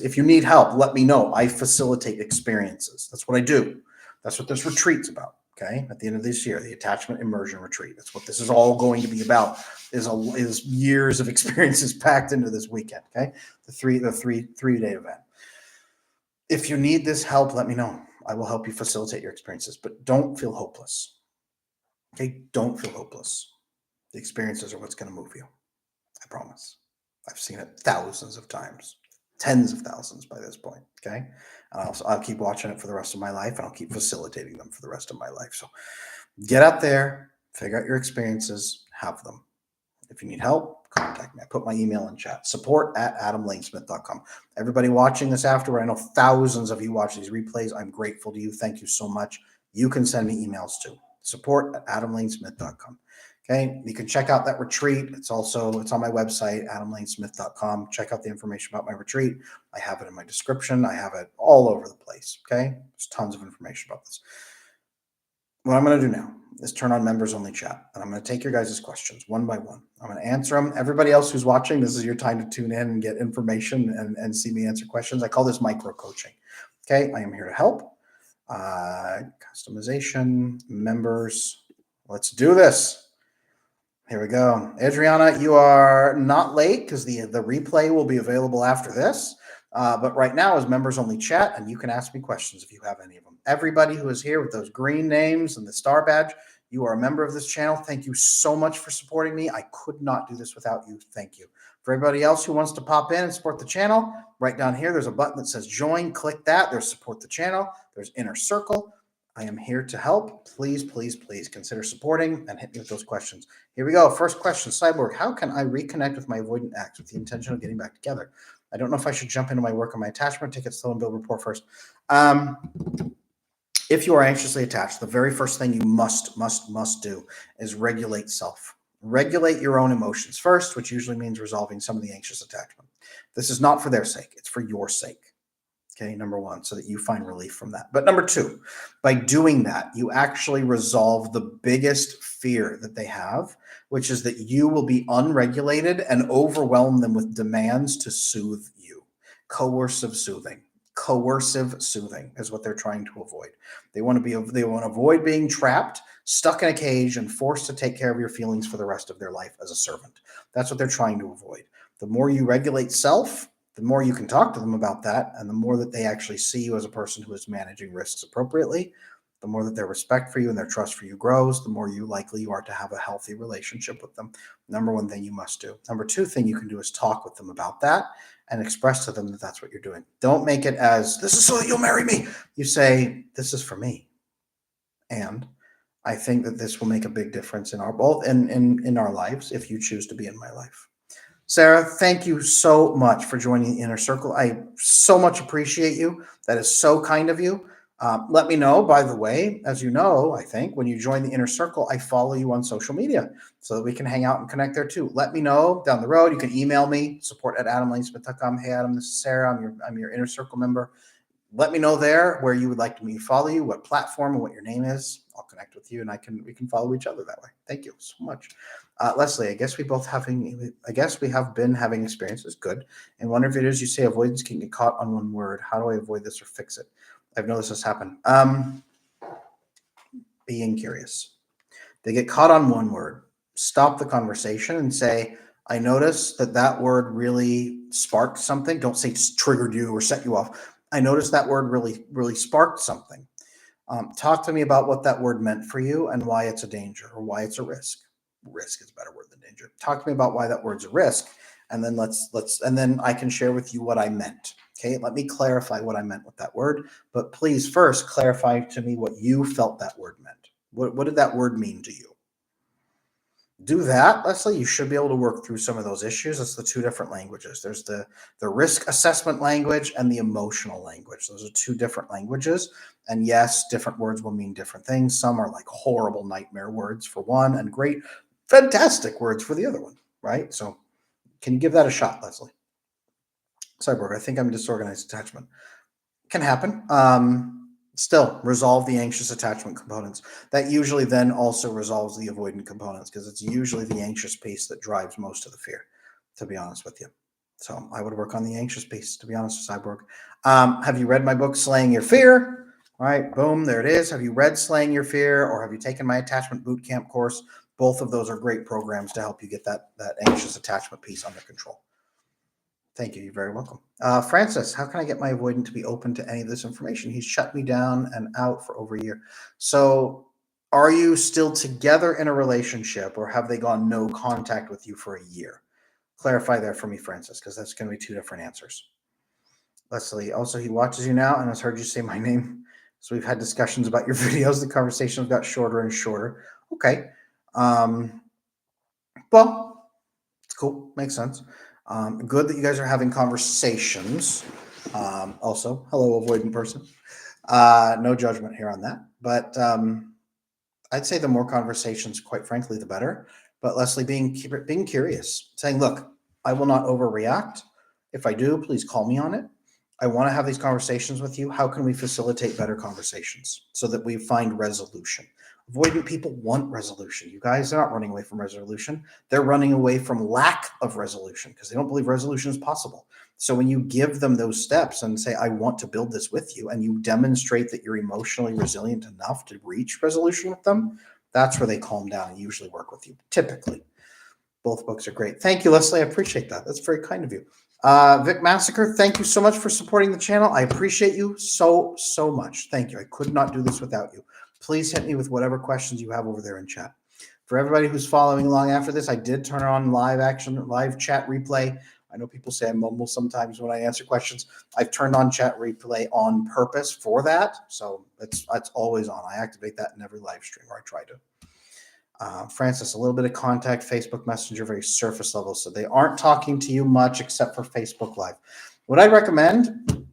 If you need help, let me know. I facilitate experiences. That's what I do. That's what this retreat's about. Okay, at the end of this year, the attachment immersion retreat. That's what this is all going to be about. Is years of experiences packed into this weekend. Okay, the three-day event. If you need this help, let me know. I will help you facilitate your experiences, but don't feel hopeless. Okay, don't feel hopeless. The experiences are what's going to move you. I promise. I've seen it thousands of times, tens of thousands by this point. Okay, I'll keep watching it for the rest of my life, and I'll keep facilitating them for the rest of my life. So get out there, figure out your experiences, have them. If you need help, contact me. I put my email in chat, support@adamlanesmith.com. Everybody watching this afterward, I know thousands of you watch these replays. I'm grateful to you. Thank you so much. You can send me emails too. Support@adamlanesmith.com. Okay, you can check out that retreat. It's on my website, adamlanesmith.com. Check out the information about my retreat. I have it in my description. I have it all over the place. Okay, there's tons of information about this. What I'm going to do now is turn on members only chat, and I'm going to take your guys' questions one by one. I'm going to answer them. Everybody else who's watching, this is your time to tune in and get information and see me answer questions. I call this micro coaching. Okay, I am here to help. Customization, members. Let's do this. Here we go. Adriana, you are not late because the replay will be available after this. But right now is members only chat, and you can ask me questions if you have any of them. Everybody who is here with those green names and the star badge, you are a member of this channel. Thank you so much for supporting me. I could not do this without you. Thank you. For everybody else who wants to pop in and support the channel, right down here, there's a button that says join. Click that. There's support the channel. There's inner circle. I am here to help. Please, please, please consider supporting and hit me with those questions. Here we go. First question, Cyborg. How can I reconnect with my avoidant ex with the intention of getting back together? I don't know if I should jump into my work on my attachment tickets, slow and build rapport first. If you are anxiously attached, the very first thing you must do is regulate self. Regulate your own emotions first, which usually means resolving some of the anxious attachment. This is not for their sake. It's for your sake. Okay, number one, so that you find relief from that. But number two, by doing that, you actually resolve the biggest fear that they have, which is that you will be unregulated and overwhelm them with demands to soothe you. Coercive soothing. Coercive soothing is what they're trying to avoid. They want to avoid being trapped, stuck in a cage, and forced to take care of your feelings for the rest of their life as a servant. That's what they're trying to avoid. The more you regulate self, the more you can talk to them about that, and the more that they actually see you as a person who is managing risks appropriately, the more that their respect for you and their trust for you grows, the more likely you are to have a healthy relationship with them. Number one thing you must do. Number two thing you can do is talk with them about that and express to them that that's what you're doing. Don't make it as, this is so that you'll marry me. You say, this is for me. And I think that this will make a big difference in our lives if you choose to be in my life. Sarah, thank you so much for joining the Inner Circle. I so much appreciate you. That is so kind of you. Let me know, by the way, as you know, I think when you join the Inner Circle, I follow you on social media so that we can hang out and connect there too. Let me know down the road. You can email me, support@adamlanesmith.com. Hey, Adam, this is Sarah. I'm your Inner Circle member. Let me know there where you would like me to follow you, what platform and what your name is. I'll connect with you and we can follow each other that way. Thank you so much. Leslie, I guess we have been having experiences. Good. In one of your videos, you say avoidance can get caught on one word. How do I avoid this or fix it? I've noticed this happen. Being curious. They get caught on one word. Stop the conversation and say, I noticed that word really sparked something. Don't say it's triggered you or set you off. I noticed that word really sparked something. Talk to me about what that word meant for you and why it's a danger or why it's a risk. Risk is a better word than danger. Talk to me about why that word's a risk, and then and then I can share with you what I meant. Okay, let me clarify what I meant with that word, but please first clarify to me what you felt that word meant. What did that word mean to you? Do that, Leslie, you should be able to work through some of those issues. It's the two different languages. There's the risk assessment language and the emotional language. Those are two different languages. And yes, different words will mean different things. Some are like horrible nightmare words for one and great, fantastic words for the other one, right? So can you give that a shot, Leslie? Cyborg, I think I'm disorganized attachment. Can happen. Still, resolve the anxious attachment components. That usually then also resolves the avoidant components because it's usually the anxious piece that drives most of the fear, to be honest with you. So I would work on the anxious piece, to be honest with Cyborg. Have you read my book, Slaying Your Fear? All right, boom, there it is. Have you read Slaying Your Fear or have you taken my attachment bootcamp course? Both of those are great programs to help you get that anxious attachment piece under control. Thank you. You're very welcome. Francis, how can I get my avoidant to be open to any of this information? He's shut me down and out for over a year. So are you still together in a relationship or have they gone no contact with you for a year? Clarify there for me, Francis, because that's going to be two different answers. Leslie, also, he watches you now and has heard you say my name. So we've had discussions about your videos. The conversations got shorter and shorter. Okay. Well, it's cool. Makes sense. Good that you guys are having conversations. Also, hello, avoidant person. No judgment here on that. But I'd say the more conversations, quite frankly, the better. But Leslie, being curious, saying, look, I will not overreact. If I do, please call me on it. I want to have these conversations with you. How can we facilitate better conversations so that we find resolution? Avoidant people want resolution. You guys are not running away from resolution. They're running away from lack of resolution because they don't believe resolution is possible. So when you give them those steps and say, I want to build this with you, and you demonstrate that you're emotionally resilient enough to reach resolution with them, that's where they calm down and usually work with you, typically. Both books are great. Thank you, Leslie. I appreciate that. That's very kind of you. Vic Massacre, thank you so much for supporting the channel. I appreciate you so much. Thank you. I could not do this without you. Please hit me with whatever questions you have over there in chat. For everybody who's following along after this, I did turn on live chat replay. I know people say I mumble sometimes when I answer questions. I've turned on chat replay on purpose for that. So it's always on. I activate that in every live stream, or I try to. Francis, a little bit of contact, Facebook Messenger, very surface level. So they aren't talking to you much except for Facebook Live. What I recommend,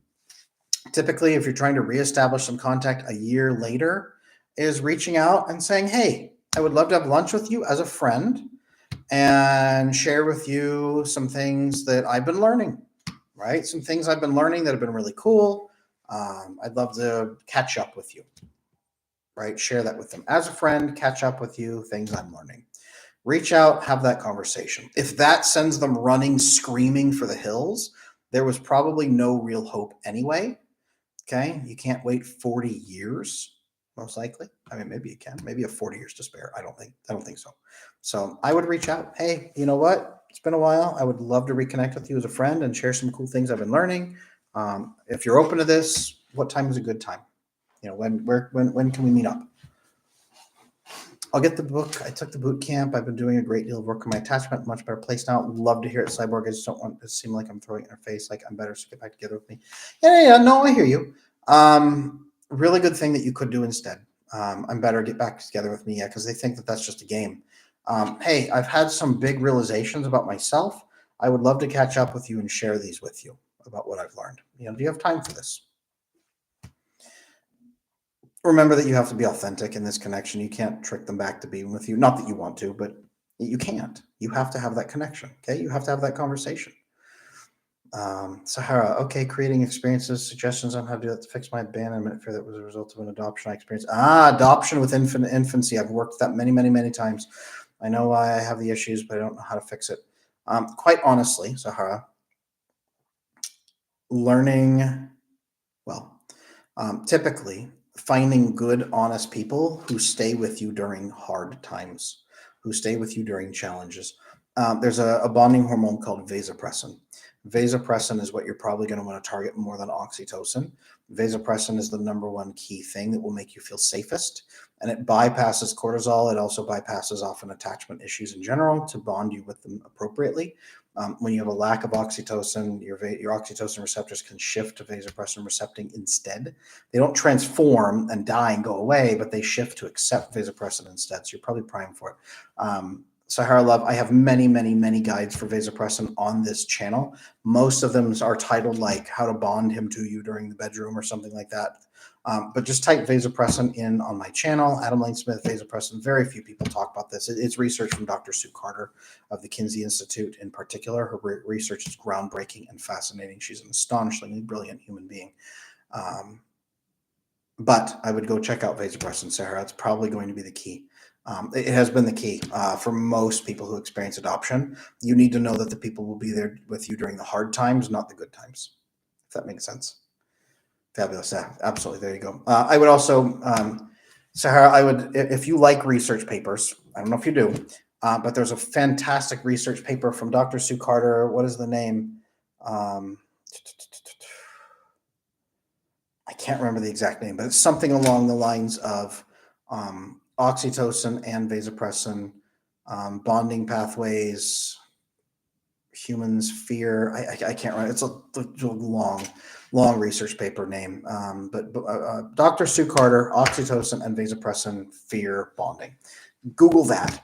typically, if you're trying to reestablish some contact a year later, is reaching out and saying, hey, I would love to have lunch with you as a friend and share with you some things that I've been learning, right? Some things I've been learning that have been really cool. I'd love to catch up with you. Right? Share that with them as a friend, catch up with you, things I'm learning. Reach out, have that conversation. If that sends them running, screaming for the hills, there was probably no real hope anyway. Okay. You can't wait 40 years, most likely. I mean, maybe you can. Maybe you have 40 years to spare. I don't think so. So I would reach out. Hey, you know what? It's been a while. I would love to reconnect with you as a friend and share some cool things I've been learning. If you're open to this, what time is a good time? You know, when can we meet up? I'll get the book. I took the boot camp. I've been doing a great deal of work on my attachment. Much better place now. Love to hear it, Cyborg. I just don't want it to seem like I'm throwing it in her face. Like I'm better, so get back together with me. Yeah. No, I hear you. Really good thing that you could do instead. I'm better. Get back together with me. Yeah, because they think that that's just a game. Hey, I've had some big realizations about myself. I would love to catch up with you and share these with you about what I've learned. You know, do you have time for this? Remember that you have to be authentic in this connection. You can't trick them back to being with you. Not that you want to, but you can't. You have to have that connection. Okay. You have to have that conversation. Sahara, okay, creating experiences, suggestions on how to do that to fix my abandonment fear that was a result of an adoption I experienced. Adoption with infancy. I've worked that many times. I know why I have the issues, but I don't know how to fix it. Quite honestly, Sahara, learning, well, typically finding good, honest people who stay with you during hard times, who stay with you during challenges. There's a bonding hormone called vasopressin. Vasopressin is what you're probably going to want to target more than oxytocin. Vasopressin is the number one key thing that will make you feel safest, and it bypasses cortisol. It also bypasses often attachment issues in general to bond you with them appropriately. When you have a lack of oxytocin, your oxytocin receptors can shift to vasopressin recepting instead. They don't transform and die and go away, but they shift to accept vasopressin instead. So you're probably primed for it. Sahara Love, I have many, many, many guides for vasopressin on this channel. Most of them are titled like how to bond him to you during the bedroom or something like that. But just type vasopressin in on my channel, Adam Lane Smith, vasopressin. Very few people talk about this. It's research from Dr. Sue Carter of the Kinsey Institute in particular. Her research is groundbreaking and fascinating. She's an astonishingly brilliant human being. But I would go check out vasopressin, Sarah. It's probably going to be the key. It has been the key for most people who experience adoption. You need to know that the people will be there with you during the hard times, not the good times, if that makes sense. Fabulous. Yeah, absolutely. There you go. I would also, Sahara, if you like research papers, I don't know if you do, but there's a fantastic research paper from Dr. Sue Carter. What is the name? I can't remember the exact name, but it's something along the lines of oxytocin and vasopressin, bonding pathways, humans fear. I can't remember. It's a long research paper name. But Dr. Sue Carter, oxytocin and vasopressin fear bonding. Google that.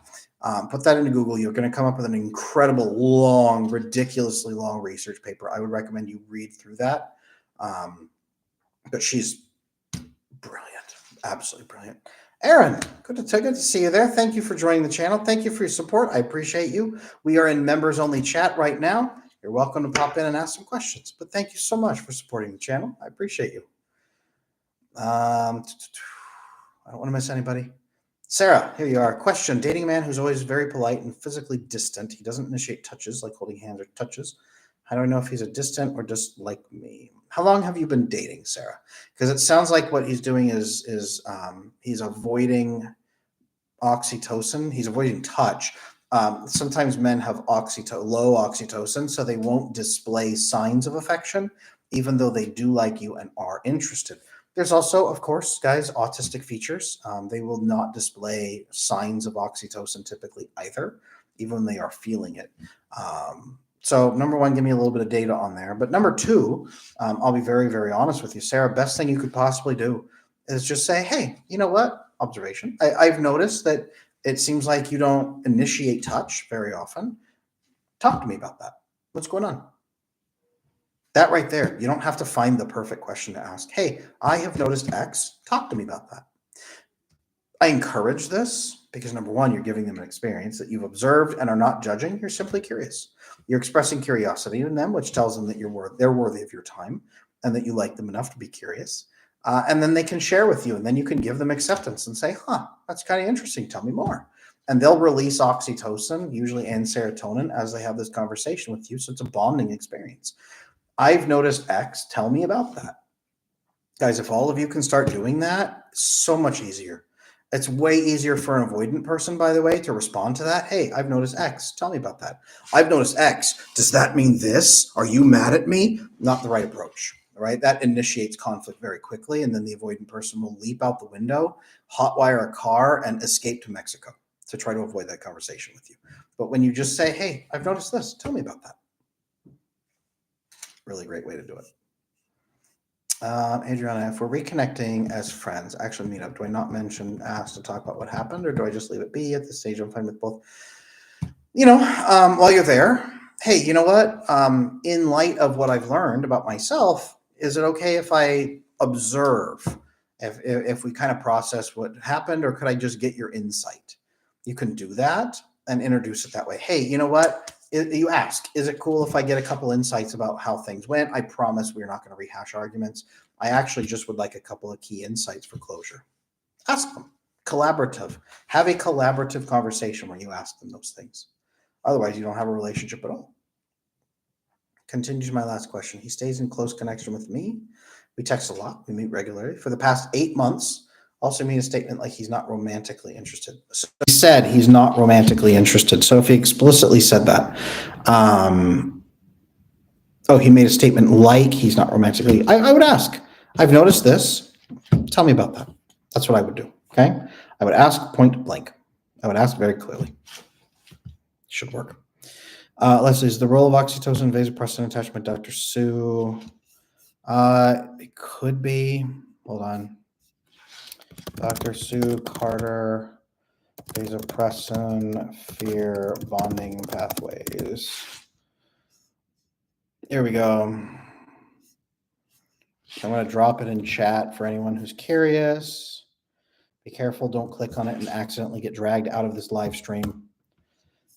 Put that into Google. You're going to come up with an incredible long, ridiculously long research paper. I would recommend you read through that. But she's brilliant, absolutely brilliant. Aaron, good to see you there. Thank you for joining the channel. Thank you for your support. I appreciate you. We are in members only chat right now. You're welcome to pop in and ask some questions. But thank you so much for supporting the channel. I appreciate you. I don't want to miss anybody. Sarah, here you are. Question: dating a man who's always very polite and physically distant. He doesn't initiate touches like holding hands or touches. How do I know if he's a distant or just like me? How long have you been dating, Sarah? Because it sounds like what he's doing is he's avoiding oxytocin. He's avoiding touch. Sometimes men have low oxytocin, so they won't display signs of affection, even though they do like you and are interested. There's also, of course, guys, autistic features. They will not display signs of oxytocin typically either, even when they are feeling it. So number one, give me a little bit of data on there. But number two, I'll be very, very honest with you, Sarah. Best thing you could possibly do is just say, hey, you know what? Observation. I've noticed that it seems like you don't initiate touch very often. Talk to me about that. What's going on? That right there. You don't have to find the perfect question to ask. Hey, I have noticed X. Talk to me about that. I encourage this because number one, you're giving them an experience that you've observed and are not judging. You're simply curious. You're expressing curiosity in them, which tells them that they're worthy of your time and that you like them enough to be curious. And then they can share with you, and then you can give them acceptance and say, that's kind of interesting. Tell me more. And they'll release oxytocin, usually, and serotonin as they have this conversation with you. So it's a bonding experience. I've noticed X. Tell me about that. Guys, if all of you can start doing that, so much easier. It's way easier for an avoidant person, by the way, to respond to that. Hey, I've noticed X. Tell me about that. I've noticed X. Does that mean this? Are you mad at me? Not the right approach, right? That initiates conflict very quickly, and then the avoidant person will leap out the window, hotwire a car, and escape to Mexico to try to avoid that conversation with you. But when you just say, hey, I've noticed this. Tell me about that. Really great way to do it. Adriana, if we're reconnecting as friends, actually meet up, do I not ask to talk about what happened, or do I just leave it be? At this stage, I'm fine with both. While you're there, hey, you know what? In light of what I've learned about myself, is it okay if I observe, if we kind of process what happened, or could I just get your insight? You can do that and introduce it that way. Hey, you know what? You ask, is it cool if I get a couple insights about how things went? I promise we're not going to rehash arguments. I actually just would like a couple of key insights for closure. Ask them. Collaborative. Have a collaborative conversation where you ask them those things. Otherwise, you don't have a relationship at all. Continue to my last question. He stays in close connection with me. We text a lot. We meet regularly. For the past 8 months, also made a statement like he's not romantically interested. So he said he's not romantically interested. So if he explicitly said that, he made a statement like he's not romantically, I would ask, I've noticed this. Tell me about that. That's what I would do. Okay. I would ask point blank. I would ask very clearly. Should work. Let's see. Is the role of oxytocin, vasopressin attachment, Dr. Sue? It could be. Hold on. Dr. Sue Carter, vasopressin, fear, bonding pathways. Here we go. I'm going to drop it in chat for anyone who's curious. Be careful, don't click on it and accidentally get dragged out of this live stream.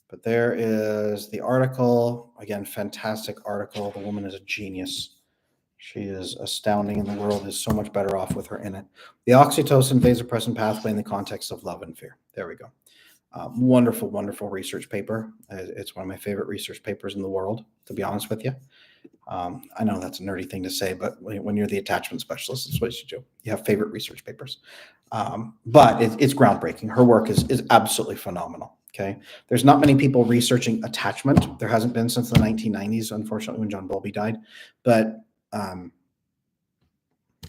But there is the article. Again, fantastic article. The woman is a genius. She is astounding, and the world is so much better off with her in it. The oxytocin vasopressin pathway in the context of love and fear. There we go. Wonderful, wonderful research paper. It's one of my favorite research papers in the world, to be honest with you. I know that's a nerdy thing to say, but when you're the attachment specialist, it's what you do. You have favorite research papers. But it's groundbreaking. Her work is absolutely phenomenal. Okay. There's not many people researching attachment. There hasn't been since the 1990s, unfortunately, when John Bowlby died. But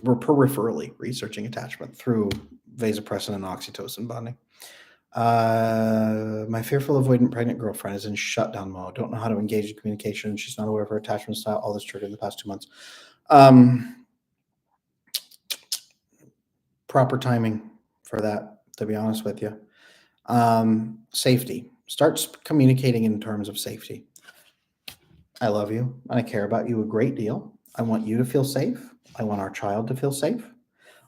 we're peripherally researching attachment through vasopressin and oxytocin bonding. My fearful avoidant pregnant girlfriend is in shutdown mode. Don't know how to engage in communication. She's not aware of her attachment style. All this triggered in the past 2 months. Proper timing for that, to be honest with you. Safety. Start communicating in terms of safety. I love you and I care about you a great deal. I want you to feel safe. I want our child to feel safe.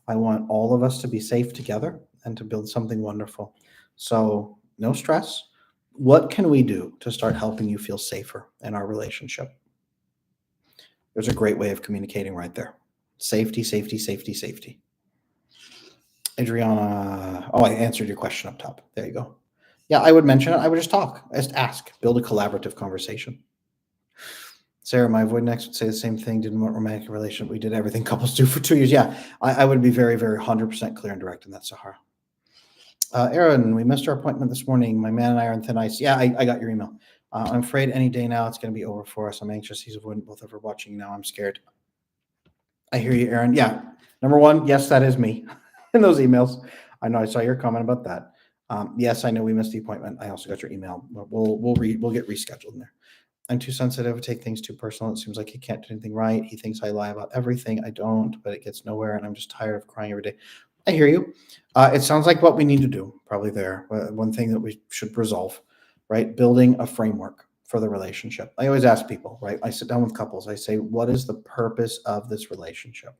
I want all of us to be safe together and to build something wonderful. So no stress. What can we do to start helping you feel safer in our relationship? There's a great way of communicating right there. Safety, safety, safety, safety. Adriana, I answered your question up top. There you go. Yeah, I would mention it. I would just talk, just ask, build a collaborative conversation. Sarah, my avoidant ex would say the same thing. Didn't want romantic relationship. We did everything couples do for 2 years. Yeah, I would be very, very 100% clear and direct in that, Sahara. Aaron, we missed our appointment this morning. My man and I are on thin ice. Yeah, I got your email. I'm afraid any day now it's going to be over for us. I'm anxious. He's avoidant. Both of us are watching now. I'm scared. I hear you, Aaron. Yeah. Number one, yes, that is me in those emails. I know I saw your comment about that. Yes, I know we missed the appointment. I also got your email. We'll get rescheduled in there. I'm too sensitive. I take things too personal. It seems like he can't do anything right. He thinks I lie about everything. I don't, but it gets nowhere, and I'm just tired of crying every day. I hear you. It sounds like what we need to do, probably there. One thing that we should resolve, right? Building a framework for the relationship. I always ask people, right? I sit down with couples. I say, what is the purpose of this relationship?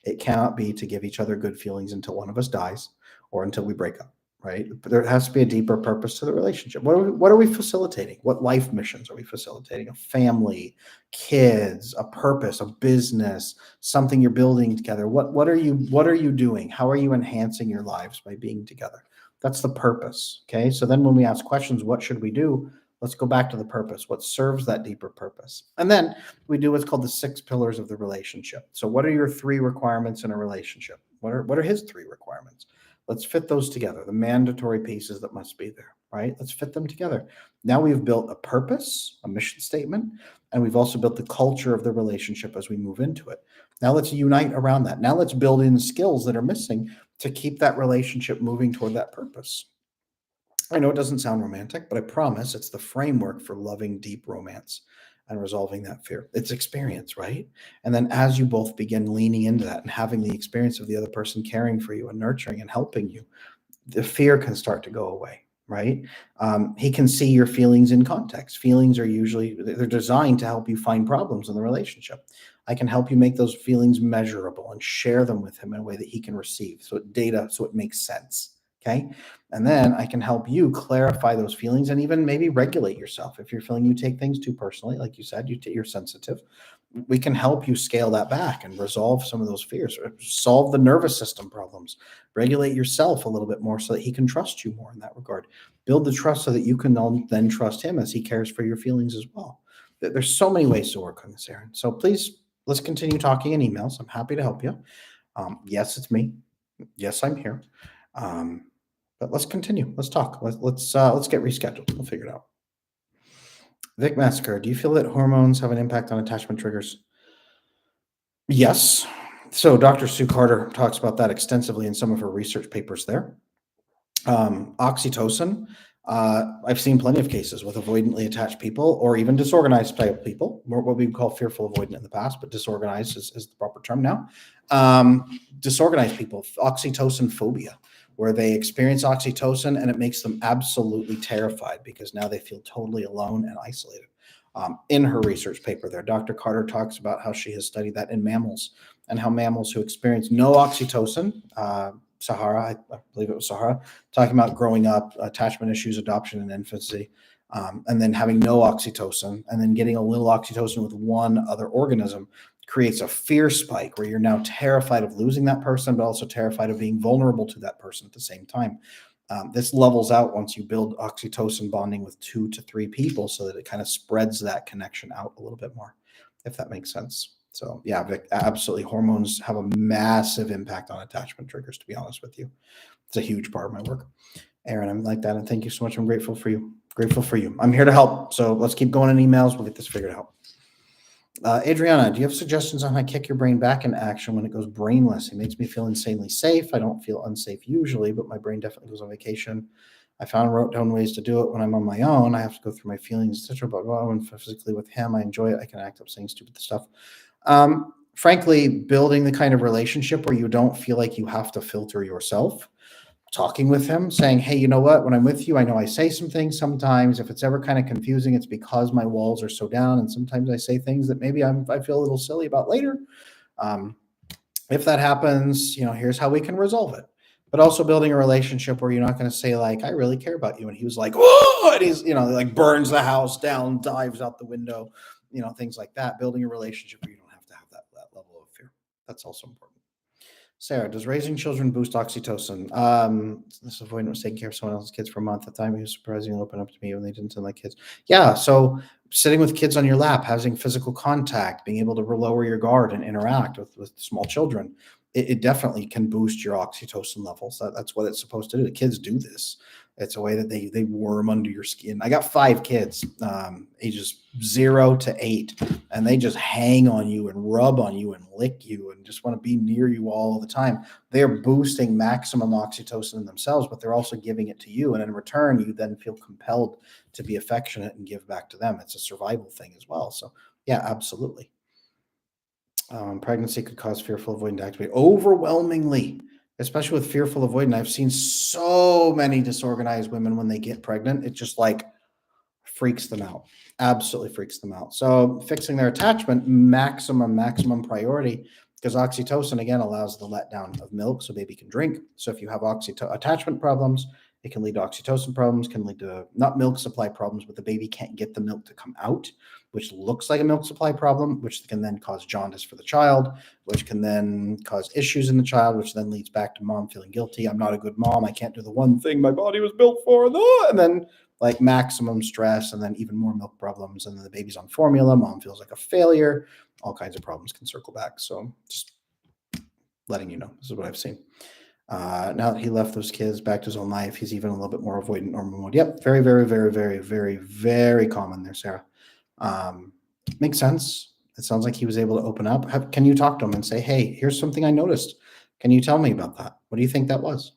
It cannot be to give each other good feelings until one of us dies or until we break up. Right? But there has to be a deeper purpose to the relationship. What are we facilitating? What life missions are we facilitating? A family, kids, a purpose, a business, something you're building together. What are you doing? How are you enhancing your lives by being together? That's the purpose. Okay. So then when we ask questions, what should we do? Let's go back to the purpose. What serves that deeper purpose? And then we do what's called the 6 pillars of the relationship. So what are your 3 requirements in a relationship? What are his 3 requirements? Let's fit those together, the mandatory pieces that must be there, right? Let's fit them together. Now we've built a purpose, a mission statement, and we've also built the culture of the relationship as we move into it. Now let's unite around that. Now let's build in skills that are missing to keep that relationship moving toward that purpose. I know it doesn't sound romantic, but I promise it's the framework for loving deep romance and resolving that fear. It's experience, right? And then as you both begin leaning into that and having the experience of the other person caring for you and nurturing and helping you, the fear can start to go away, right? He can see your feelings in context. Feelings are usually, they're designed to help you find problems in the relationship. I can help you make those feelings measurable and share them with him in a way that he can receive. So it makes sense. Okay. And then I can help you clarify those feelings and even maybe regulate yourself. If you're feeling you take things too personally, like you said, you're sensitive, we can help you scale that back and resolve some of those fears, or solve the nervous system problems, regulate yourself a little bit more so that he can trust you more in that regard. Build the trust so that you can then trust him as he cares for your feelings as well. There's so many ways to work on this, Aaron. So please, let's continue talking in emails. I'm happy to help you. Yes, it's me. Yes, I'm here. But let's continue. Let's talk. Let's get rescheduled. We'll figure it out. Vic Massacre, do you feel that hormones have an impact on attachment triggers? Yes. So Dr. Sue Carter talks about that extensively in some of her research papers there. Oxytocin. I've seen plenty of cases with avoidantly attached people or even disorganized type people, what we call fearful avoidant in the past, but disorganized is the proper term now. Disorganized people, oxytocin phobia, where they experience oxytocin and it makes them absolutely terrified because now they feel totally alone and isolated. In her research paper there, Dr. Carter talks about how she has studied that in mammals and how mammals who experience no oxytocin, Sahara, I believe it was Sahara, talking about growing up, attachment issues, adoption, and infancy, and then having no oxytocin, and then getting a little oxytocin with one other organism creates a fear spike where you're now terrified of losing that person, but also terrified of being vulnerable to that person at the same time. This levels out once you build oxytocin bonding with 2 to 3 people so that it kind of spreads that connection out a little bit more, if that makes sense. So yeah, Vic, absolutely. Hormones have a massive impact on attachment triggers, to be honest with you. It's a huge part of my work. Aaron, I'm like that. And thank you so much. I'm grateful for you. Grateful for you. I'm here to help. So let's keep going in emails. We'll get this figured out. Adriana, do you have suggestions on how to kick your brain back into action when it goes brainless? It makes me feel insanely safe. I don't feel unsafe usually, but my brain definitely goes on vacation. I wrote down ways to do it when I'm on my own. I have to go through my feelings, etc. But when physically with him, I enjoy it. I can act up saying stupid stuff. Frankly, building the kind of relationship where you don't feel like you have to filter yourself, talking with him, saying, hey, you know what, when I'm with you, I know I say some things sometimes. If it's ever kind of confusing, it's because my walls are so down. And sometimes I say things that maybe I feel a little silly about later. If that happens, here's how we can resolve it. But also building a relationship where you're not going to say like, I really care about you. And he was like, whoa, and he's, like burns the house down, dives out the window, things like that. Building a relationship where you don't have to have that level of fear. That's also important. Sarah, does raising children boost oxytocin? This avoidant was taking care of someone else's kids for a month. At the time, he was surprisingly open up to me when they didn't sound like kids. Yeah, so sitting with kids on your lap, having physical contact, being able to lower your guard and interact with small children, it definitely can boost your oxytocin levels. That's what it's supposed to do. The kids do this. It's a way that they worm under your skin. I got 5 kids, ages 0 to 8, and they just hang on you and rub on you and lick you and just want to be near you all the time. They're boosting maximum oxytocin in themselves, but they're also giving it to you. And in return, you then feel compelled to be affectionate and give back to them. It's a survival thing as well. So yeah, absolutely. Pregnancy could cause fearful avoidant to activate overwhelmingly, especially with fearful avoidant. I've seen so many disorganized women when they get pregnant, it just like freaks them out. Absolutely freaks them out. So fixing their attachment, maximum priority, because oxytocin again allows the letdown of milk so baby can drink. So if you have attachment problems, it can lead to oxytocin problems, can lead to not milk supply problems, but the baby can't get the milk to come out, which looks like a milk supply problem, which can then cause jaundice for the child, which can then cause issues in the child, which then leads back to mom feeling guilty. I'm not a good mom. I can't do the one thing my body was built for. And then like maximum stress and then even more milk problems. And then the baby's on formula. Mom feels like a failure. All kinds of problems can circle back. So just letting you know, this is what I've seen. Now that he left those kids back to his own life, he's even a little bit more avoidant normal mode. Yep. Very, very, very, very, very, very common there, Sarah. Makes sense. It sounds like he was able to open up. Can you talk to him and say, hey, here's something I noticed. Can you tell me about that? What do you think that was?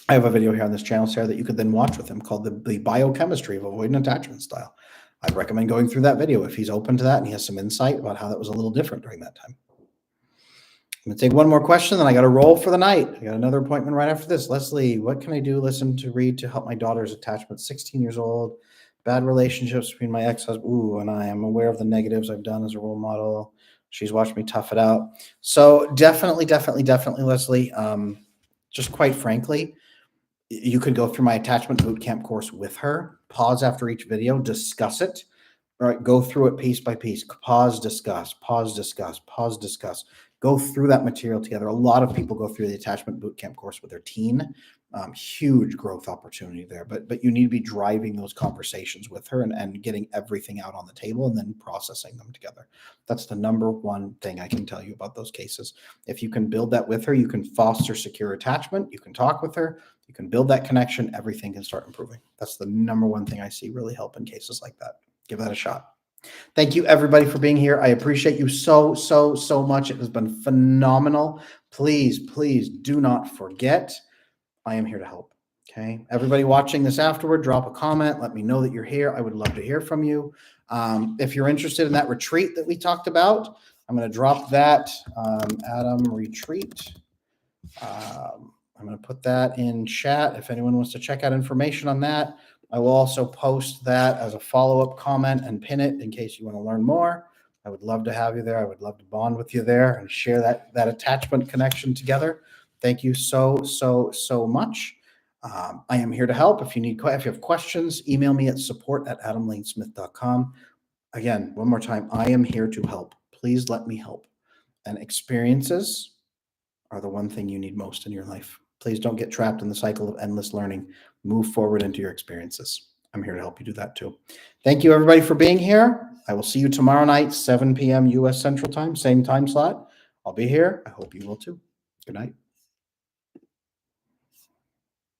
I have a video here on this channel, Sarah, that you could then watch with him called the biochemistry of avoidant attachment style. I'd recommend going through that video if he's open to that and he has some insight about how that was a little different during that time. I'm going to take one more question, then I got to roll for the night. I got another appointment right after this. Leslie, what can I do, listen to, read to help my daughter's attachment? 16 years old, bad relationships between my ex-husband. Ooh, and I am aware of the negatives I've done as a role model. She's watched me tough it out. So definitely, Leslie, just quite frankly, you could go through my attachment bootcamp course with her, pause after each video, discuss it, right? Go through it piece by piece, pause, discuss, go through that material together. A lot of people go through the attachment bootcamp course with their teen. Huge growth opportunity there, but you need to be driving those conversations with her and getting everything out on the table and then processing them together. That's the number one thing I can tell you about those cases. If you can build that with her, you can foster secure attachment, you can talk with her, you can build that connection, everything can start improving. That's the number one thing I see really help in cases like that. Give that a shot. Thank you everybody for being here. I appreciate you so much. It has been phenomenal. Please do not forget I am here to help. Okay. Everybody watching this afterward, drop a comment. Let me know that you're here. I would love to hear from you. If you're interested in that retreat that we talked about, I'm going to drop that Adam retreat. I'm going to put that in chat if anyone wants to check out information on that. I will also post that as a follow-up comment and pin it in case you want to learn more. I would love to have you there. I would love to bond with you there and share that attachment connection together. Thank you so much. I am here to help. If you have questions, email me at support@adamlanesmith.com. Again, one more time, I am here to help. Please let me help. And experiences are the one thing you need most in your life. Please don't get trapped in the cycle of endless learning. Move forward into your experiences. I'm here to help you do that too. Thank you, everybody, for being here. I will see you tomorrow night, 7 p.m. U.S. Central Time, same time slot. I'll be here. I hope you will too. Good night.